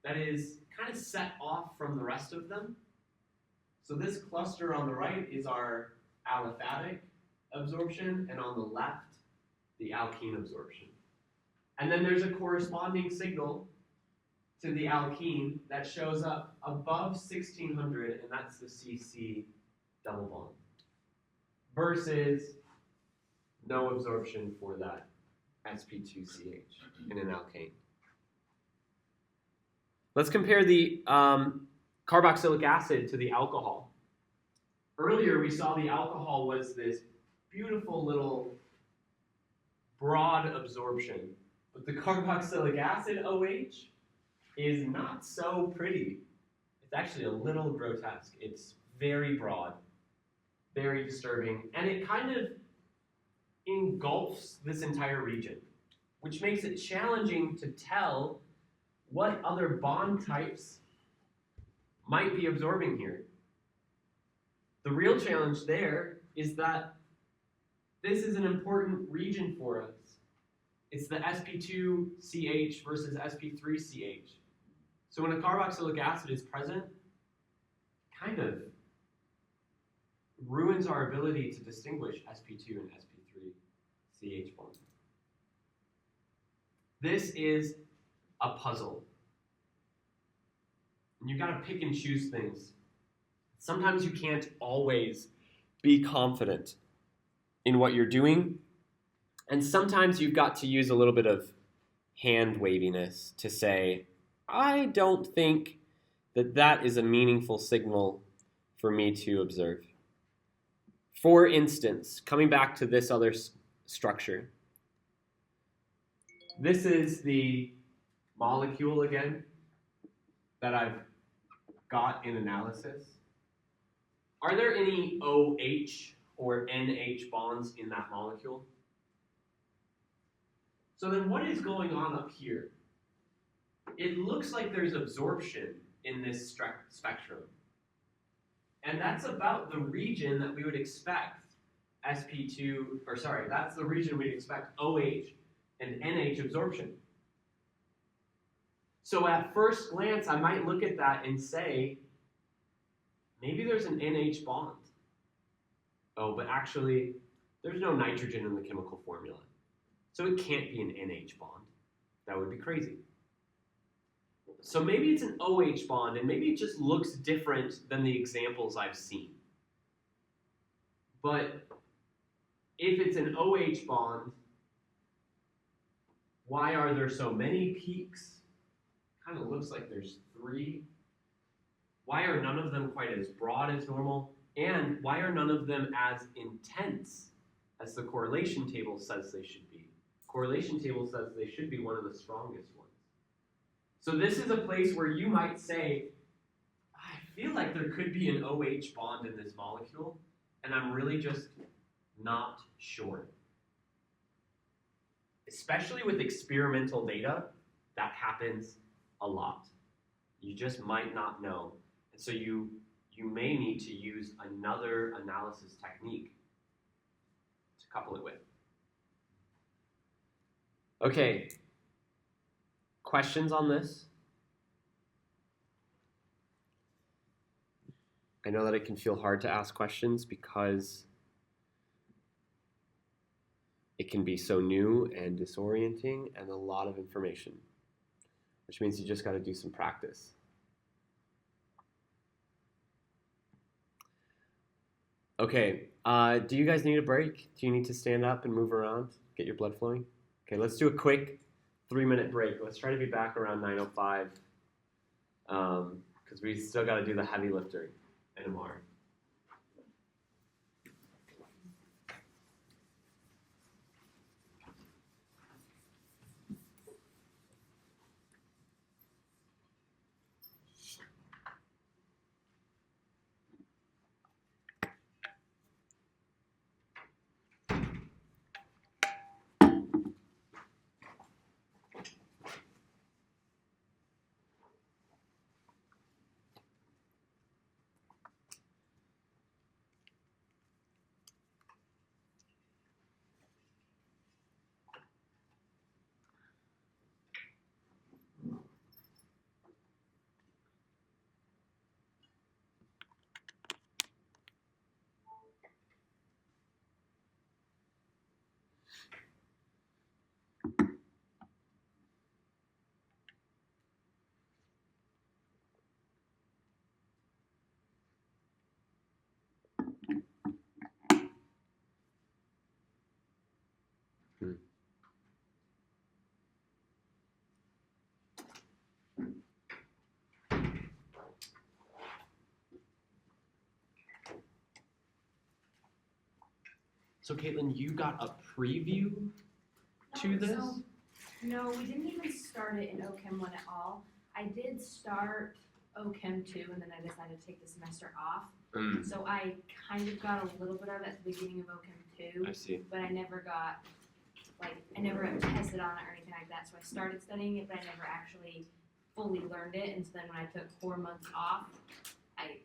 that is kind of set off from the rest of them. So this cluster on the right is our aliphatic absorption, and on the left, the alkene absorption. And then there's a corresponding signal to the alkene that shows up above 1600, and that's the CC double bond, versus no absorption for that sp2ch in an alkane. Let's compare the carboxylic acid to the alcohol. Earlier we saw the alcohol was this beautiful little broad absorption, but the carboxylic acid OH is not so pretty. It's actually a little grotesque. It's very broad, very disturbing, and it kind of engulfs this entire region, which makes it challenging to tell what other bond types might be absorbing here. The real challenge there is that this is an important region for us. It's the sp2ch versus sp3ch. So when a carboxylic acid is present, kind of ruins our ability to distinguish sp2 and sp3ch bonds. This is a puzzle. And you've got to pick and choose things. Sometimes you can't always be confident in what you're doing. And sometimes you've got to use a little bit of hand waviness to say, I don't think that that is a meaningful signal for me to observe. For instance, coming back to this other structure, this is the molecule again that I've got in analysis. Are there any OH or NH bonds in that molecule? So then what is going on up here? It looks like there's absorption in this spectrum. And that's about the region that we would expect sp2, or sorry, that's the region we'd expect OH and NH absorption. So at first glance, I might look at that and say, maybe there's an NH bond. Oh, but actually, there's no nitrogen in the chemical formula. So it can't be an NH bond. That would be crazy. So maybe it's an OH bond, and maybe it just looks different than the examples I've seen. But if it's an OH bond, Why are there so many peaks? Kind of looks like there's 3. Why are none of them quite as broad as normal? And why are none of them as intense as the correlation table says they should be? Correlation table says they should be one of the strongest ones. So this is a place where you might say, I feel like there could be an OH bond in this molecule, and I'm really just not sure. Especially with experimental data, that happens a lot. You just might not know. And so you may need to use another analysis technique to couple it with. Okay, questions on this? I know that it can feel hard to ask questions because it can be so new and disorienting and a lot of information, which means you just got to do some practice. Okay, do you guys need a break? Do you need to stand up and move around, get your blood flowing? Okay, let's do a quick 3-minute break. Let's try to be back around 9:05 because we still got to do the heavy lifting, NMR. So Caitlin, you got a preview to this? So, no, we didn't even start it in OChem 1 at all. I did start OChem 2 and then I decided to take the semester off. So I kind of got a little bit of it at the beginning of OChem 2. I see. But I never got, I never tested on it or anything like that. So I started studying it, but I never actually fully learned it. And so then when I took 4 months off, I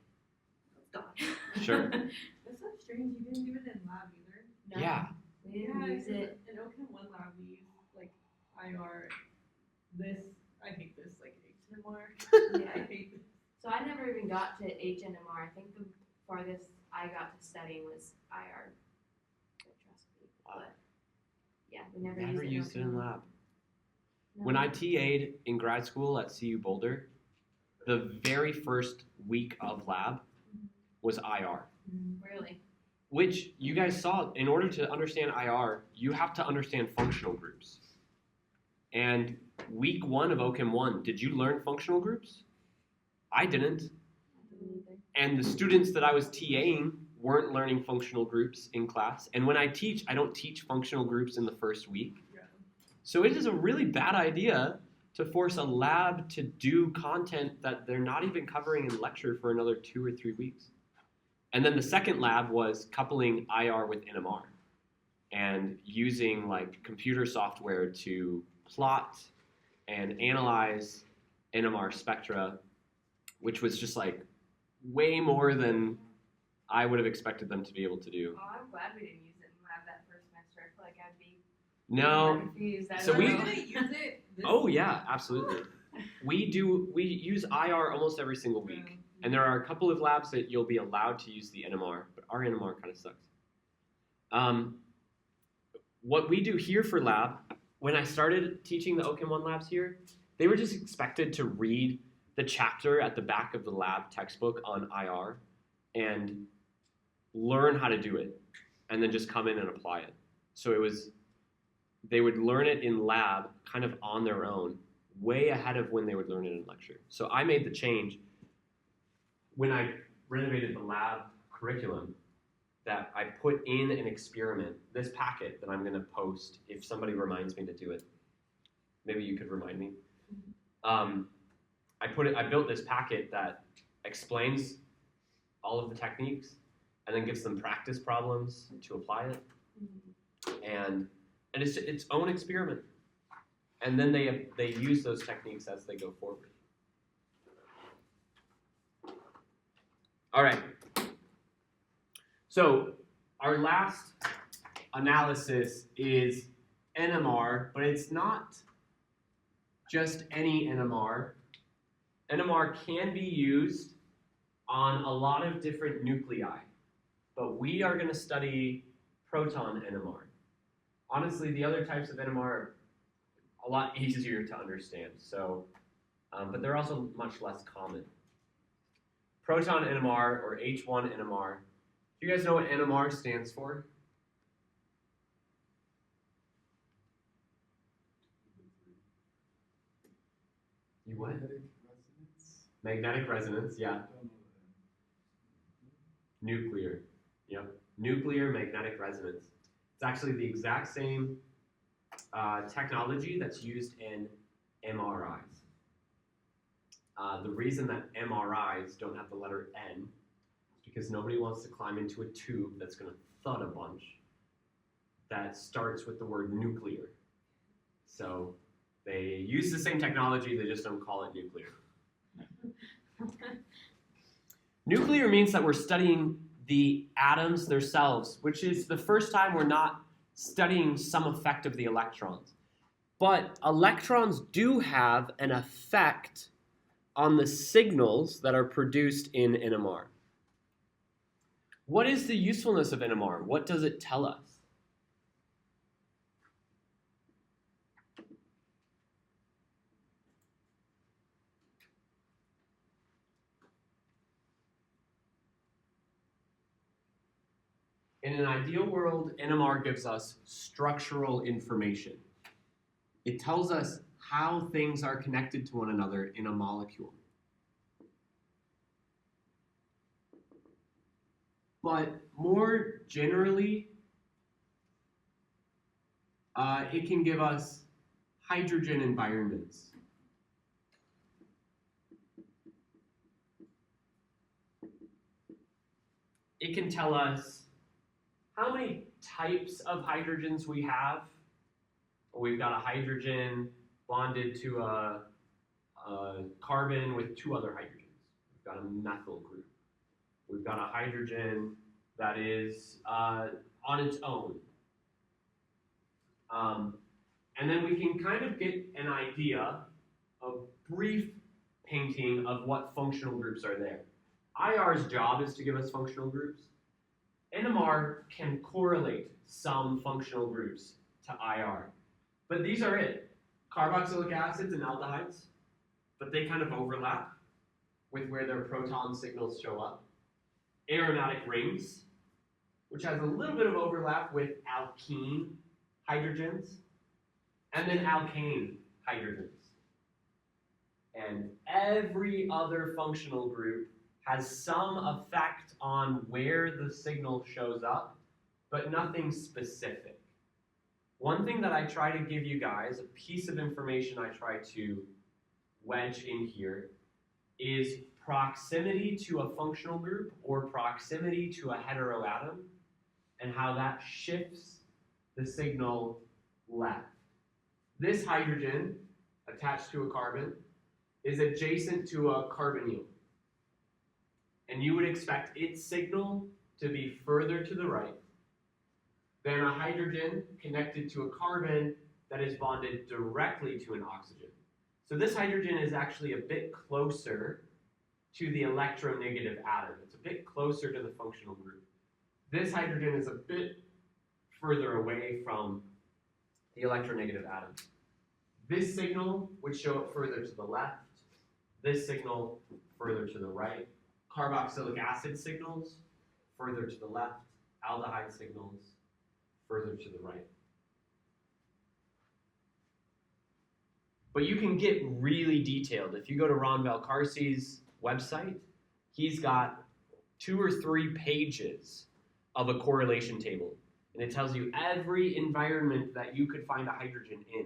was gone. Sure. That's so strange. You didn't do it in lab either. No, Yeah. we didn't use it. In OChem 1 lab, we use like IR. This, I hate this, like NMR. Yeah. I hate this. So I never even got to HNMR. I think the farthest I got to studying was IR spectroscopy. Wow. But yeah, we never, Never used it in OChem. lab. No. When I TA'd in grad school at CU Boulder, the very first week of lab was IR. Really? Which you guys saw, in order to understand IR, you have to understand functional groups. And week 1 of OChem 1, did you learn functional groups? I didn't. I didn't either. And the students that I was TAing weren't learning functional groups in class. And when I teach, I don't teach functional groups in the first week. Yeah. So it is a really bad idea to force a lab to do content that they're not even covering in lecture for another 2 or 3 weeks. And then the second lab was coupling IR with NMR and using like computer software to plot and analyze NMR spectra, which was just like way more than I would have expected them to be able to do. Oh, I'm glad we didn't use it in lab that first semester. I feel like I'd be No. confused. I So don't we- Are know. we gonna use it? This Oh yeah, absolutely. We use IR almost every single week. And there are a couple of labs that you'll be allowed to use the NMR, but our NMR kind of sucks. What we do here for lab, when I started teaching the OChem 1 labs here, they were just expected to read the chapter at the back of the lab textbook on IR and learn how to do it, and then just come in and apply it. So it was they would learn it in lab kind of on their own, way ahead of when they would learn it in lecture. So I made the change when I renovated the lab curriculum that I put in an experiment, this packet that I'm going to post if somebody reminds me to do it. Maybe you could remind me. I built this packet that explains all of the techniques and then gives them practice problems to apply it. And it's its own experiment. And then they use those techniques as they go forward. All right. So our last analysis is NMR, but it's not just any NMR. NMR can be used on a lot of different nuclei, but we are going to study proton NMR. Honestly, the other types of NMR are a lot easier to understand, so, but they're also much less common. Proton NMR, or H1 NMR. Do you guys know what NMR stands for? You what? Magnetic resonance, yeah. Nuclear, yep. Nuclear magnetic resonance. It's actually the exact same technology that's used in MRIs. The reason that MRIs don't have the letter N is because nobody wants to climb into a tube that's going to thud a bunch that starts with the word nuclear. So they use the same technology, they just don't call it nuclear. Nuclear means that we're studying the atoms themselves, which is the first time we're not studying some effect of the electrons. But electrons do have an effect on the signals that are produced in NMR. What is the usefulness of NMR? What does it tell us? In an ideal world, NMR gives us structural information. It tells us how things are connected to one another in a molecule. But more generally, it can give us hydrogen environments. It can tell us how many types of hydrogens we have. We've got a hydrogen bonded to a carbon with two other hydrogens. We've got a methyl group. We've got a hydrogen that is on its own. And then we can kind of get an idea, a brief painting of what functional groups are there. IR's job is to give us functional groups. NMR can correlate some functional groups to IR. But these are it. Carboxylic acids and aldehydes, but they kind of overlap with where their proton signals show up. Aromatic rings, which has a little bit of overlap with alkene hydrogens, and then alkane hydrogens. And every other functional group has some effect on where the signal shows up, but nothing specific. One thing that I try to give you guys, a piece of information I try to wedge in here, is proximity to a functional group or proximity to a heteroatom, and how that shifts the signal left. This hydrogen attached to a carbon is adjacent to a carbonyl. And you would expect its signal to be further to the right than a hydrogen connected to a carbon that is bonded directly to an oxygen. So this hydrogen is actually a bit closer to the electronegative atom. It's a bit closer to the functional group. This hydrogen is a bit further away from the electronegative atom. This signal would show up further to the left. This signal further to the right. Carboxylic acid signals further to the left. Aldehyde signals further to the right. But you can get really detailed. If you go to Ron Valcarce's website, he's got 2 or 3 pages of a correlation table. And it tells you every environment that you could find a hydrogen in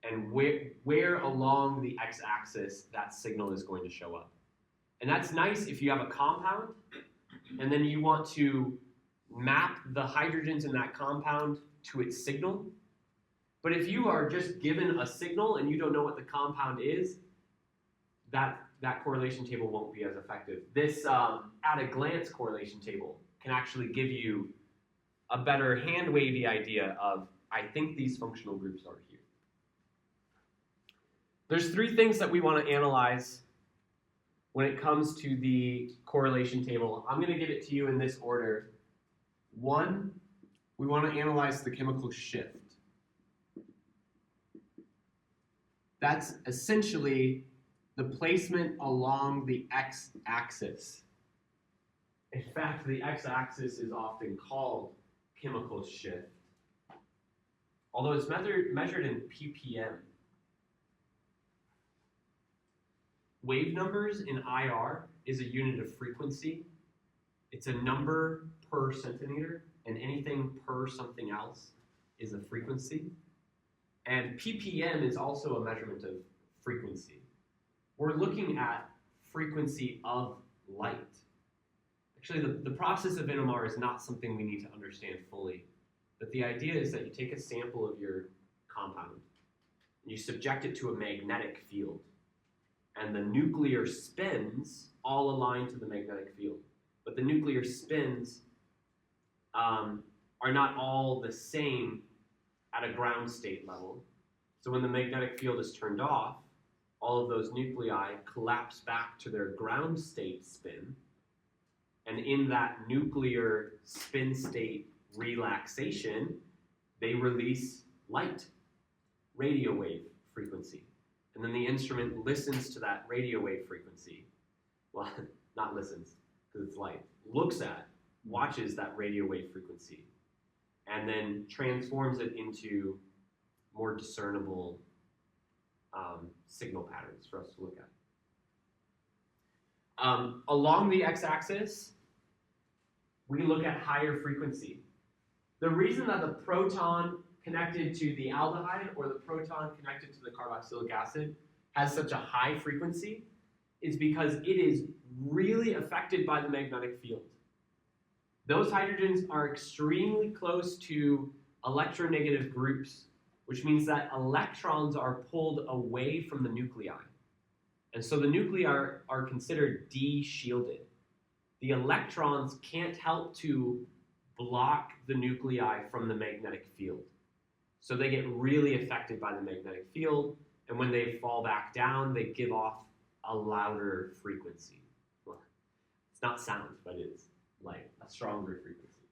and where along the x-axis that signal is going to show up. And that's nice if you have a compound and then you want to map the hydrogens in that compound to its signal. But if you are just given a signal and you don't know what the compound is, that correlation table won't be as effective. This at-a-glance correlation table can actually give you a better hand-wavy idea of, I think these functional groups are here. There's 3 things that we want to analyze when it comes to the correlation table. I'm going to give it to you in this order. 1, we want to analyze the chemical shift. That's essentially the placement along the x-axis. In fact, the x-axis is often called chemical shift, although it's measured in ppm. Wave numbers in IR is a unit of frequency. It's a number per centimeter, and anything per something else is a frequency. And ppm is also a measurement of frequency. We're looking at frequency of light. Actually, the process of NMR is not something we need to understand fully. But the idea is that you take a sample of your compound and you subject it to a magnetic field. And the nuclear spins all align to the magnetic field. But the nuclear spins are not all the same at a ground state level. So when the magnetic field is turned off, all of those nuclei collapse back to their ground state spin. And in that nuclear spin state relaxation, they release light, radio wave frequency. And then the instrument listens to that radio wave frequency. Well, not listens, because it's light. Looks at, watches that radio wave frequency, and then transforms it into more discernible signal patterns for us to look at. Along the x-axis, we look at higher frequency. The reason that the proton connected to the aldehyde or the proton connected to the carboxylic acid has such a high frequency is because it is really affected by the magnetic field. Those hydrogens are extremely close to electronegative groups, which means that electrons are pulled away from the nuclei. And so the nuclei are considered de-shielded. The electrons can't help to block the nuclei from the magnetic field. So they get really affected by the magnetic field, and when they fall back down, they give off a louder frequency. Well, it's not sound, but it is light, a stronger frequency.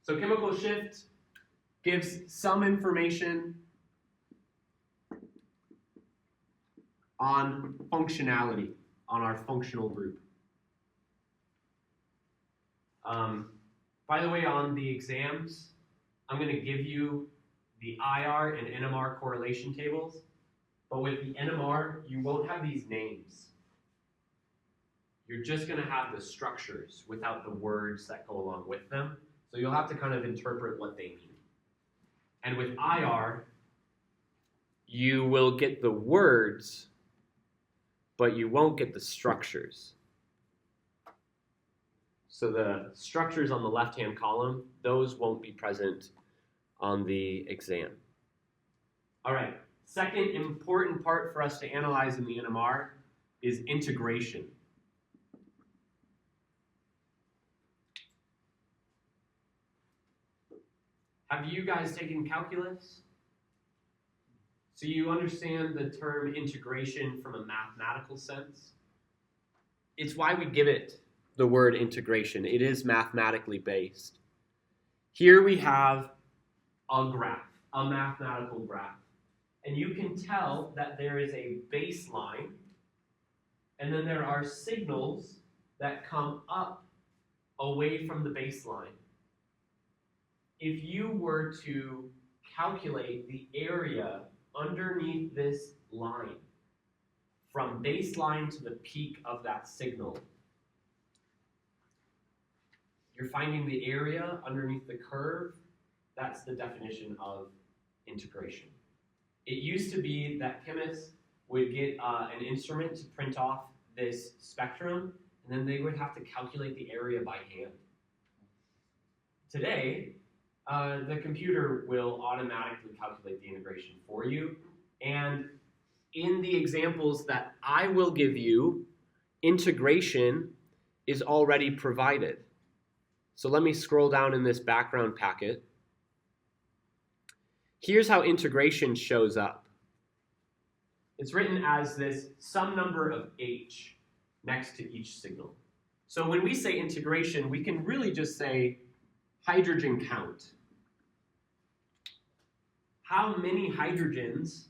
So chemical shift gives some information on functionality, on our functional group. By the way, on the exams, I'm going to give you the IR and NMR correlation tables, but with the NMR, you won't have these names. You're just going to have the structures without the words that go along with them, so you'll have to kind of interpret what they mean. And with IR, you will get the words, but you won't get the structures. So the structures on the left-hand column, those won't be present on the exam. All right, second important part for us to analyze in the NMR is integration. Have you guys taken calculus? So you understand the term integration from a mathematical sense? It's why we give it the word integration. It is mathematically based. Here we have a graph, a mathematical graph. And you can tell that there is a baseline, and then there are signals that come up away from the baseline. If you were to calculate the area underneath this line, from baseline to the peak of that signal, you're finding the area underneath the curve. That's the definition of integration. It used to be that chemists would get an instrument to print off this spectrum, and then they would have to calculate the area by hand. Today, the computer will automatically calculate the integration for you, and in the examples that I will give you, integration is already provided. So let me scroll down in this background packet. Here's how integration shows up. It's written as this some number of h next to each signal. So when we say integration, we can really just say hydrogen count. How many hydrogens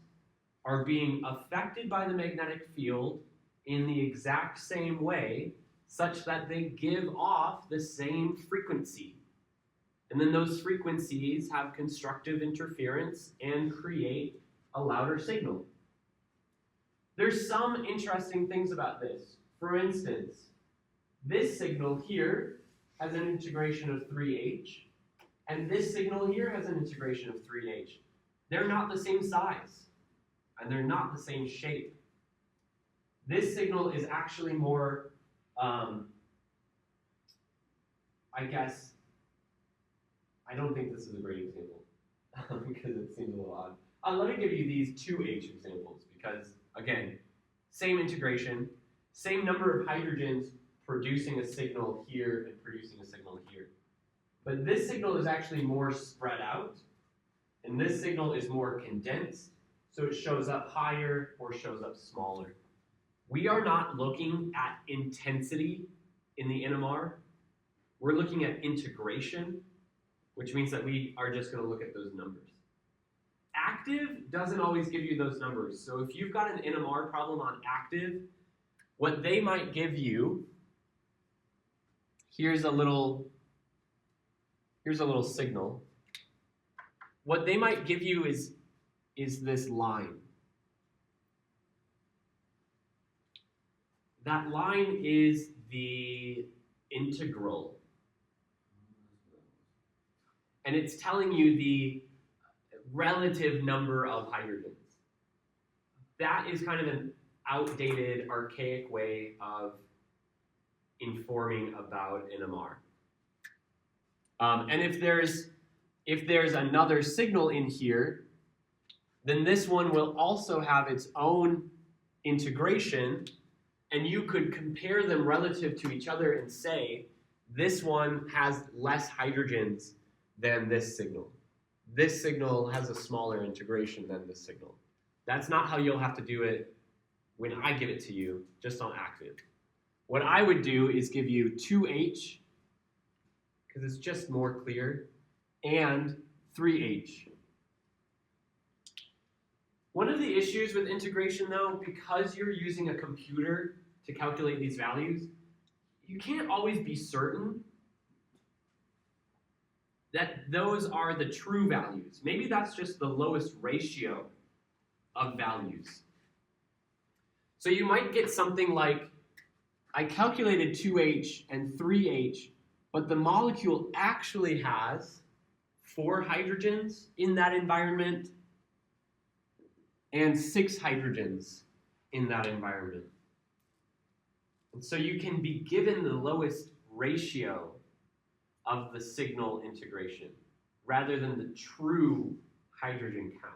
are being affected by the magnetic field in the exact same way, such that they give off the same frequency. And then those frequencies have constructive interference and create a louder signal. There's some interesting things about this. For instance, this signal here has an integration of 3H, and this signal here has an integration of 3H. They're not the same size, and they're not the same shape. This signal is actually more, I guess, I don't think this is a great example because it seems a little odd. Let me give you these 2H examples because, again, same integration, same number of hydrogens producing a signal here and producing a signal here. But this signal is actually more spread out, and this signal is more condensed, so it shows up higher or shows up smaller. We are not looking at intensity in the NMR. We're looking at integration, which means that we are just going to look at those numbers. Active doesn't always give you those numbers. So if you've got an NMR problem on active, what they might give you, here's a little signal. What they might give you is this line. That line is the integral. And it's telling you the relative number of hydrogens. That is kind of an outdated, archaic way of informing about NMR. And if there's another signal in here, then this one will also have its own integration, and you could compare them relative to each other and say, this one has less hydrogens than this signal. This signal has a smaller integration than this signal. That's not how you'll have to do it when I give it to you, just on active. What I would do is give you 2H, because it's just more clear, and 3H. One of the issues with integration, though, because you're using a computer to calculate these values, you can't always be certain that those are the true values. Maybe that's just the lowest ratio of values. So you might get something like, I calculated 2H and 3H, but the molecule actually has 4 hydrogens in that environment and 6 hydrogens in that environment. And so you can be given the lowest ratio of the signal integration rather than the true hydrogen count.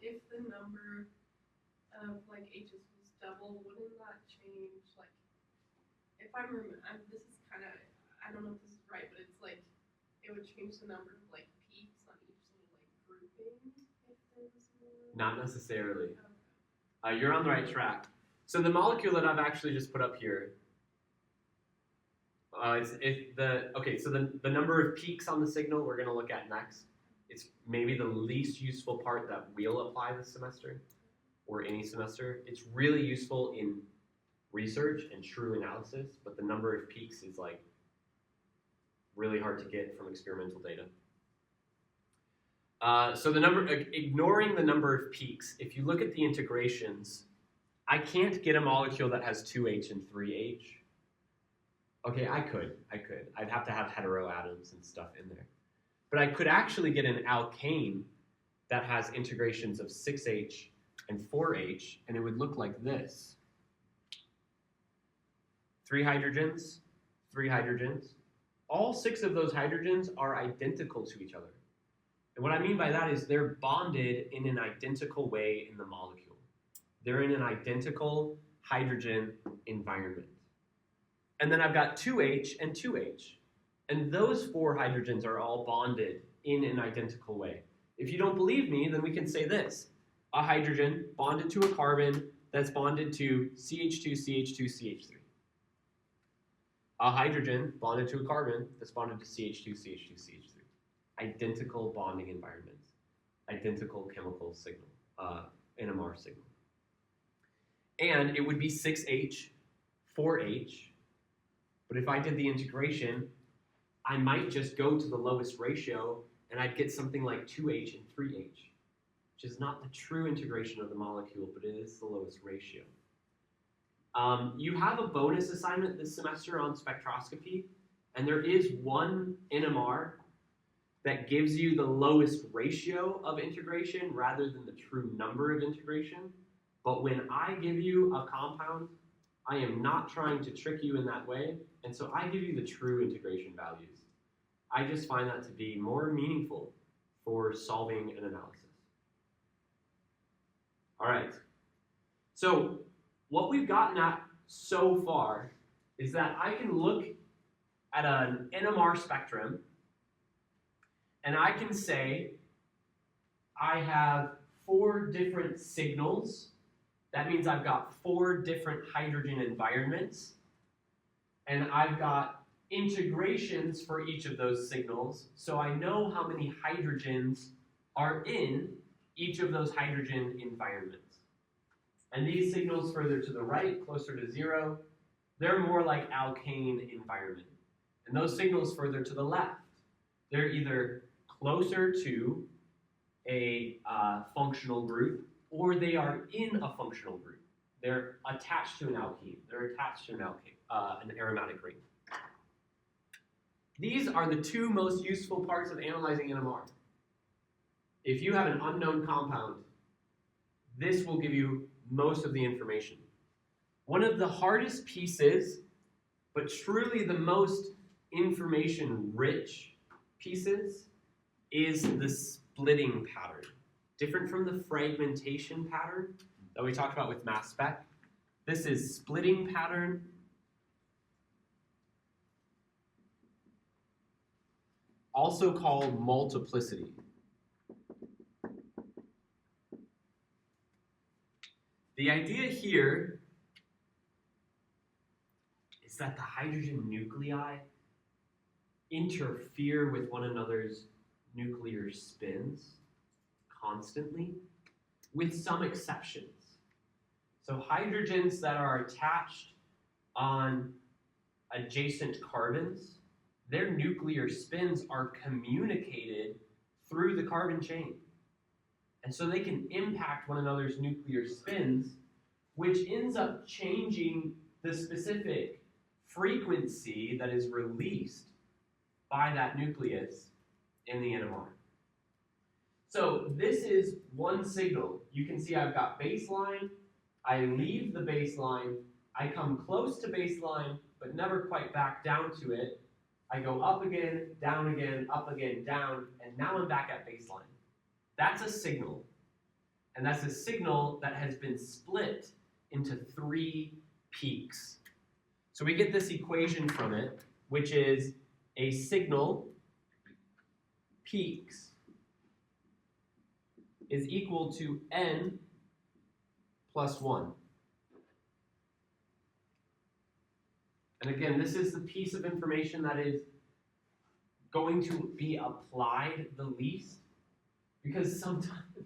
If the number of like H's was double, wouldn't that change? Like, if this is kind of, I don't know if this is right, but it's like it would change the number of like peaks on each little like grouping. If there was more. Not necessarily. You're on the right track. So the molecule that I've actually just put up here, so the number of peaks on the signal we're going to look at next. It's maybe the least useful part that we'll apply this semester or any semester. It's really useful in research and true analysis, but the number of peaks is like really hard to get from experimental data. So ignoring the number of peaks, if you look at the integrations, I can't get a molecule that has 2H and 3H. Okay, I could. I'd have to have heteroatoms and stuff in there. But I could actually get an alkane that has integrations of 6H and 4H, and it would look like this. 3 hydrogens, 3 hydrogens. All 6 of those hydrogens are identical to each other. And what I mean by that is they're bonded in an identical way in the molecule. They're in an identical hydrogen environment. And then I've got 2H and 2H. And those 4 hydrogens are all bonded in an identical way. If you don't believe me, then we can say this. A hydrogen bonded to a carbon that's bonded to CH2, CH2, CH3. A hydrogen bonded to a carbon that's bonded to CH2, CH2, CH3. Identical bonding environments. Identical chemical signal, NMR signal. And it would be 6H, 4H. But if I did the integration, I might just go to the lowest ratio and I'd get something like 2H and 3H, which is not the true integration of the molecule, but it is the lowest ratio. You have a bonus assignment this semester on spectroscopy, and there is one NMR that gives you the lowest ratio of integration rather than the true number of integration. But when I give you a compound, I am not trying to trick you in that way, and so I give you the true integration values. I just find that to be more meaningful for solving an analysis. All right, so what we've gotten at so far is that I can look at an NMR spectrum and I can say I have 4 different signals. That means I've got 4 different hydrogen environments, and I've got integrations for each of those signals, so I know how many hydrogens are in each of those hydrogen environments. And these signals further to the right, closer to 0, they're more like alkane environment. And those signals further to the left, they're either closer to a functional group, or they are in a functional group. They're attached to an alkene. They're attached to an aromatic ring. These are the 2 most useful parts of analyzing NMR. If you have an unknown compound, this will give you most of the information. One of the hardest pieces, but truly the most information-rich pieces, is the splitting pattern. Different from the fragmentation pattern that we talked about with mass spec. This is splitting pattern. Also called multiplicity. The idea here is that the hydrogen nuclei interfere with one another's nuclear spins constantly, with some exceptions. So hydrogens that are attached on adjacent carbons, their nuclear spins are communicated through the carbon chain. And so they can impact one another's nuclear spins, which ends up changing the specific frequency that is released by that nucleus in the NMR. So this is one signal. You can see I've got baseline, I leave the baseline, I come close to baseline, but never quite back down to it. I go up again, down again, up again, down, and now I'm back at baseline. That's a signal. And that's a signal that has been split into 3 peaks. So we get this equation from it, which is a signal peaks is equal to n plus 1. And again, this is the piece of information that is going to be applied the least, because sometimes,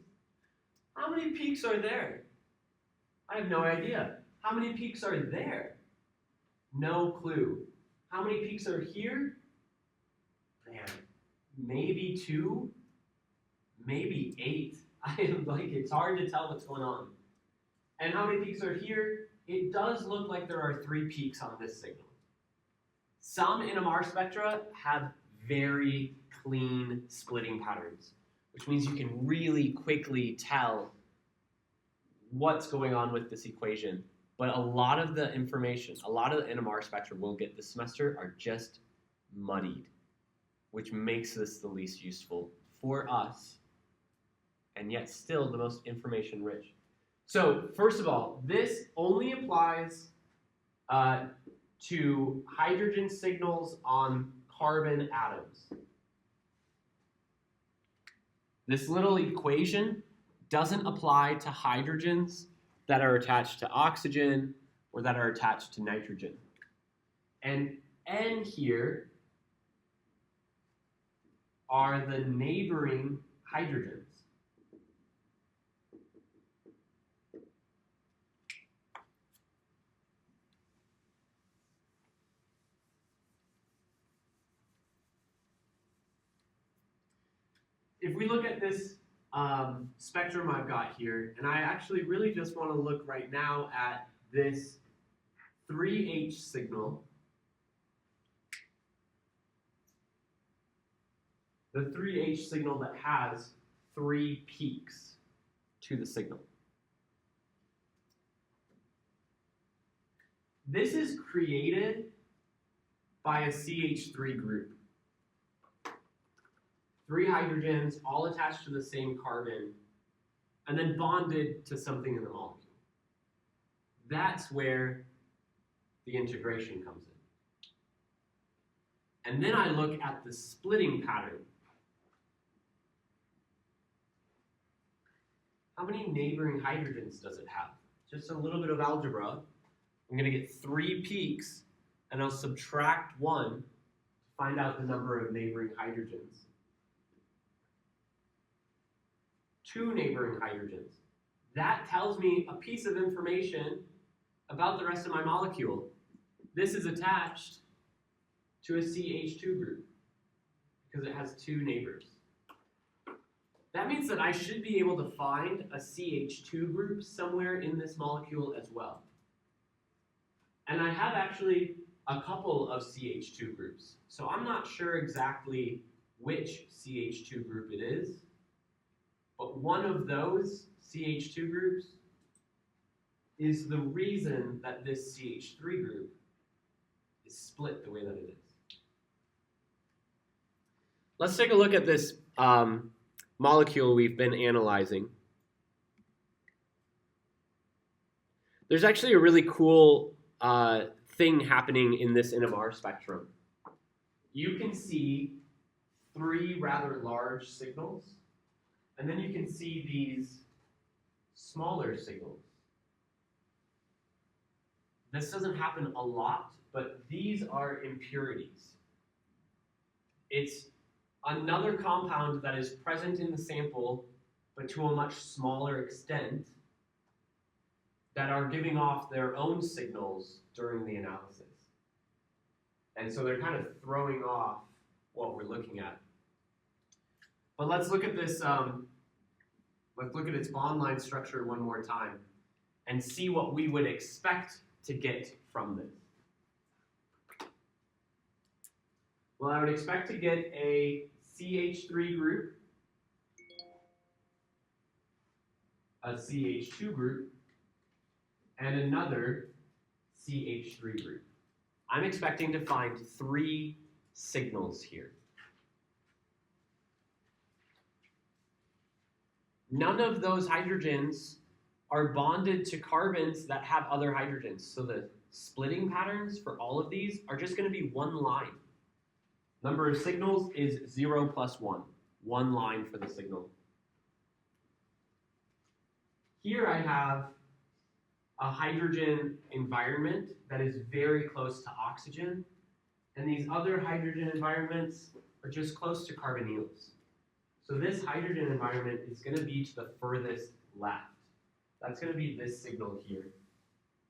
how many peaks are there? I have no idea. How many peaks are there? No clue. How many peaks are here? Man, maybe 2, maybe 8. I am like, it's hard to tell what's going on. And how many peaks are here? It does look like there are 3 peaks on this signal. Some NMR spectra have very clean splitting patterns, which means you can really quickly tell what's going on with this equation. But a lot of the information, a lot of the NMR spectra we'll get this semester are just muddied, which makes this the least useful for us, and yet still the most information rich. So first of all, this only applies to hydrogen signals on carbon atoms. This little equation doesn't apply to hydrogens that are attached to oxygen or that are attached to nitrogen. And N here are the neighboring hydrogens. If we look at this spectrum I've got here, and I actually really just want to look right now at this 3H signal. The 3H signal that has 3 peaks to the signal. This is created by a CH3 group. 3 hydrogens all attached to the same carbon and then bonded to something in the molecule. That's where the integration comes in. And then I look at the splitting pattern. How many neighboring hydrogens does it have? Just a little bit of algebra. I'm going to get 3 peaks, and I'll subtract 1 to find out the number of neighboring hydrogens. 2 neighboring hydrogens. That tells me a piece of information about the rest of my molecule. This is attached to a CH2 group because it has 2 neighbors. That means that I should be able to find a CH2 group somewhere in this molecule as well. And I have actually a couple of CH2 groups. So I'm not sure exactly which CH2 group it is, but one of those CH2 groups is the reason that this CH3 group is split the way that it is. Let's take a look at this molecule we've been analyzing. There's actually a really cool thing happening in this NMR spectrum. You can see 3 rather large signals, and then you can see these smaller signals. This doesn't happen a lot, but these are impurities. It's another compound that is present in the sample, but to a much smaller extent, that are giving off their own signals during the analysis. And so they're kind of throwing off what we're looking at. But let's look at this, let's look at its bond line structure one more time and see what we would expect to get from this. Well, I would expect to get a CH3 group, a CH2 group, and another CH3 group. I'm expecting to find 3 signals here. None of those hydrogens are bonded to carbons that have other hydrogens. So the splitting patterns for all of these are just going to be 1 line. Number of signals is 0 plus 1. 1 line for the signal. Here I have a hydrogen environment that is very close to oxygen, and these other hydrogen environments are just close to carbonyls. So this hydrogen environment is going to be to the furthest left. That's going to be this signal here,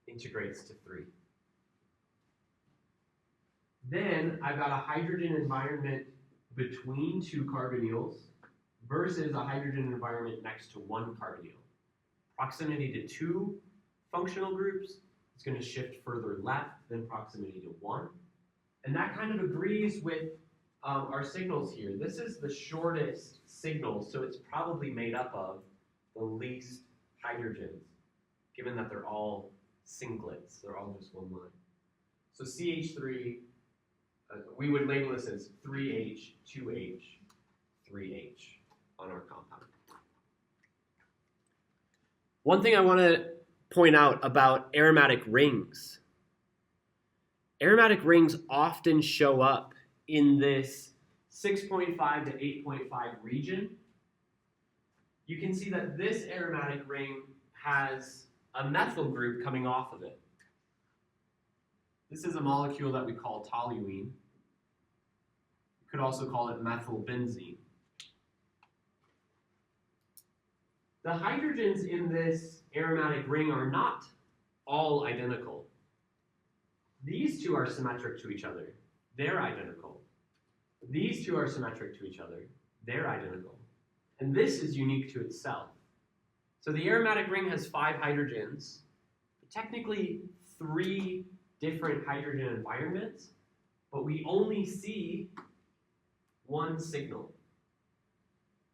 integrates to 3. Then I've got a hydrogen environment between 2 carbonyls. versus a hydrogen environment next to one carbonyl. Proximity to two functional groups is going to shift further left than proximity to one. And that kind of agrees with our signals here. This is the shortest signal, so it's probably made up of the least hydrogens, given that they're all singlets. They're all just one line. So CH3, we would label this as 3H, 2H, 3H on our compound. One thing I want to point out about aromatic rings. Aromatic rings often show up in this 6.5 to 8.5 region. You can see that this aromatic ring has a methyl group coming off of it. This is a molecule that we call toluene. You could also call it methylbenzene. The hydrogens in this aromatic ring are not all identical. These two are symmetric to each other. They're identical. These two are symmetric to each other. They're identical. And this is unique to itself. So the aromatic ring has 5 hydrogens, technically 3 different hydrogen environments, but we only see one signal.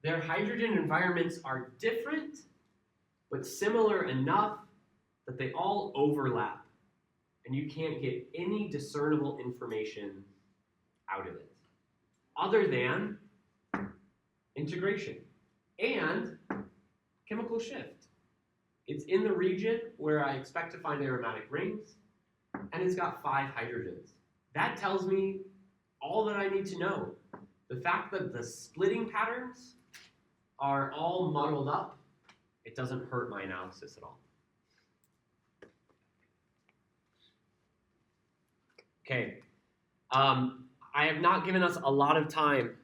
Their hydrogen environments are different, but similar enough that they all overlap, and you can't get any discernible information out of it, other than integration and chemical shift. It's in the region where I expect to find aromatic rings, and it's got 5 hydrogens. That tells me all that I need to know. The fact that the splitting patterns are all muddled up, it doesn't hurt my analysis at all. Okay, I have not given us a lot of time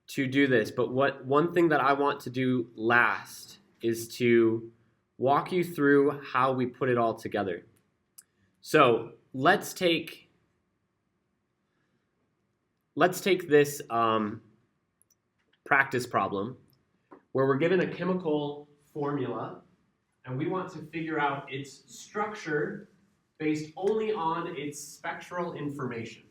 to do this, but one thing that I want to do last is to walk you through how we put it all together. So let's take this practice problem where we're given a chemical formula and we want to figure out its structure based only on its spectral information.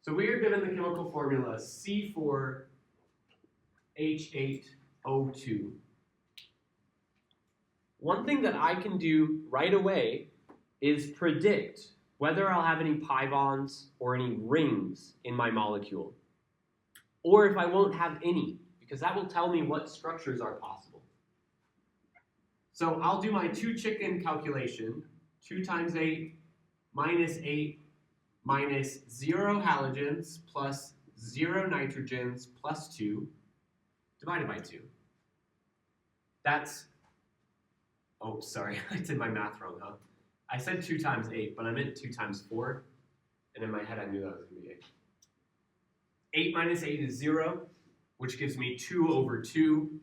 So we are given the chemical formula C4H8O2. One thing that I can do right away is predict whether I'll have any pi bonds or any rings in my molecule, or if I won't have any, because that will tell me what structures are possible. So I'll do my 2 chicken calculation, 2 times 8 minus 8 minus 0 halogens plus 0 nitrogens plus 2 divided by 2. That's, oh, sorry, I did my math wrong, huh? I said 2 times 8, but I meant 2 times 4, and in my head I knew that was going to be 8. 8 minus 8 is 0, which gives me 2 over 2.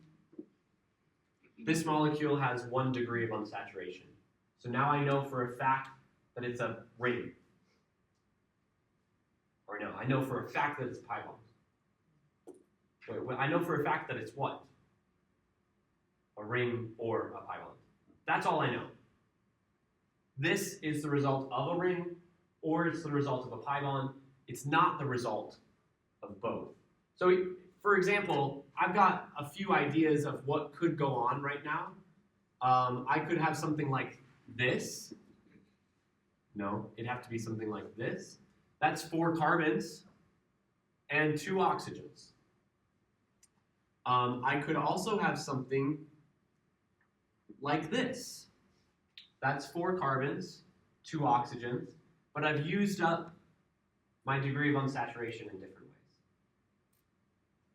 This molecule has 1 degree of unsaturation. So now I know for a fact that it's a ring. Or no, I know for a fact that it's pi bond. Wait, I know for a fact that it's what? A ring or a pi bond. That's all I know. This is the result of a ring, or it's the result of a pi bond. It's not the result of both. So, for example, I've got a few ideas of what could go on right now. I could have something like this. No, it'd have to be something like this. That's 4 carbons and 2 oxygens. I could also have something like this. That's 4 carbons, 2 oxygens, but I've used up my degree of unsaturation in different ways.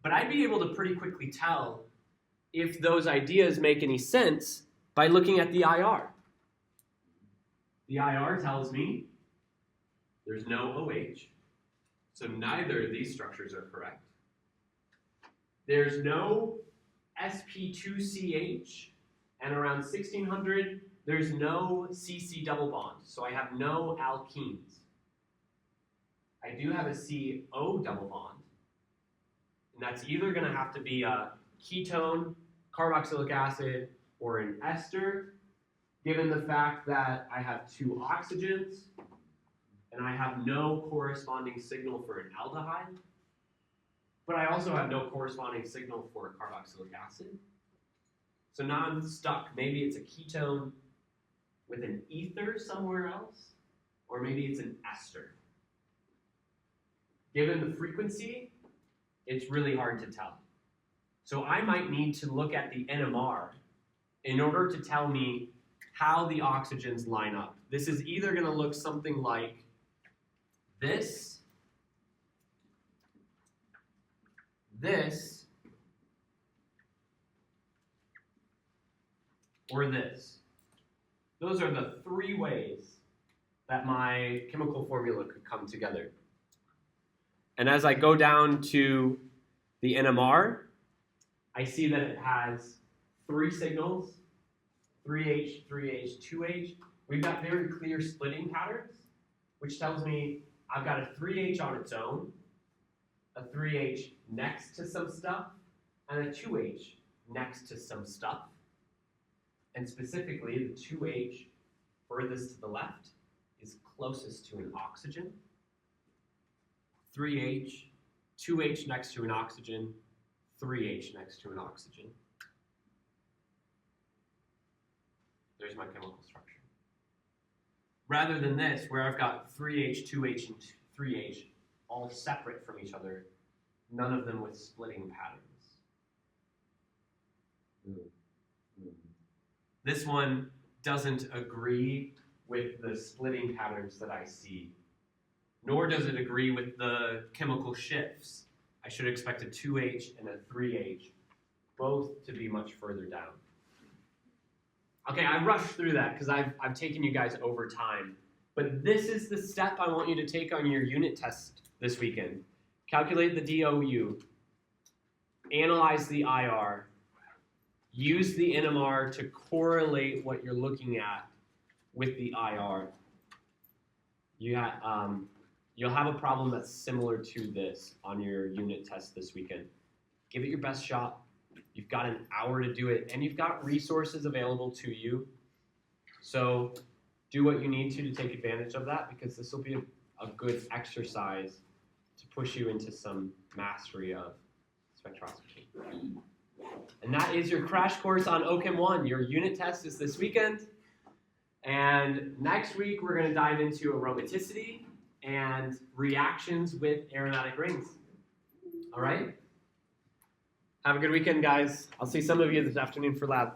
But I'd be able to pretty quickly tell if those ideas make any sense by looking at the IR. The IR tells me there's no OH, so neither of these structures are correct. There's no sp2CH, and around 1600, there's no CC double bond, so I have no alkenes. I do have a CO double bond, And that's either going to have to be a ketone, carboxylic acid, or an ester, given the fact that I have 2 oxygens and I have no corresponding signal for an aldehyde, but I also have no corresponding signal for a carboxylic acid. So now I'm stuck. Maybe it's a ketone with an ether somewhere else, or maybe it's an ester. Given the frequency, it's really hard to tell. So I might need to look at the NMR in order to tell me how the oxygens line up. This is either going to look something like this, or this. Those are the 3 ways that my chemical formula could come together. And as I go down to the NMR, I see that it has 3 signals, 3H, 3H, 2H. We've got very clear splitting patterns, which tells me I've got a 3H on its own, a 3H next to some stuff, and a 2H next to some stuff. And specifically, the 2H furthest to the left is closest to an oxygen. 3H, 2H next to an oxygen, 3H next to an oxygen. There's my chemical structure. Rather than this, where I've got 3H, 2H, and 3H all separate from each other, none of them with splitting patterns. This one doesn't agree with the splitting patterns that I see, nor does it agree with the chemical shifts. I should expect a 2H and a 3H, both to be much further down. Okay, I rushed through that because I've taken you guys over time. But this is the step I want you to take on your unit test this weekend. Calculate the DOU, analyze the IR, use the NMR to correlate what you're looking at with the IR. You'll have a problem that's similar to this on your unit test this weekend. Give it your best shot. You've got an hour to do it, and you've got resources available to you. So do what you need to take advantage of that, because this will be a good exercise to push you into some mastery of spectroscopy. And that is your crash course on OChem 1. Your unit test is this weekend. And next week, we're going to dive into aromaticity and reactions with aromatic rings. All right? Have a good weekend, guys. I'll see some of you this afternoon for lab.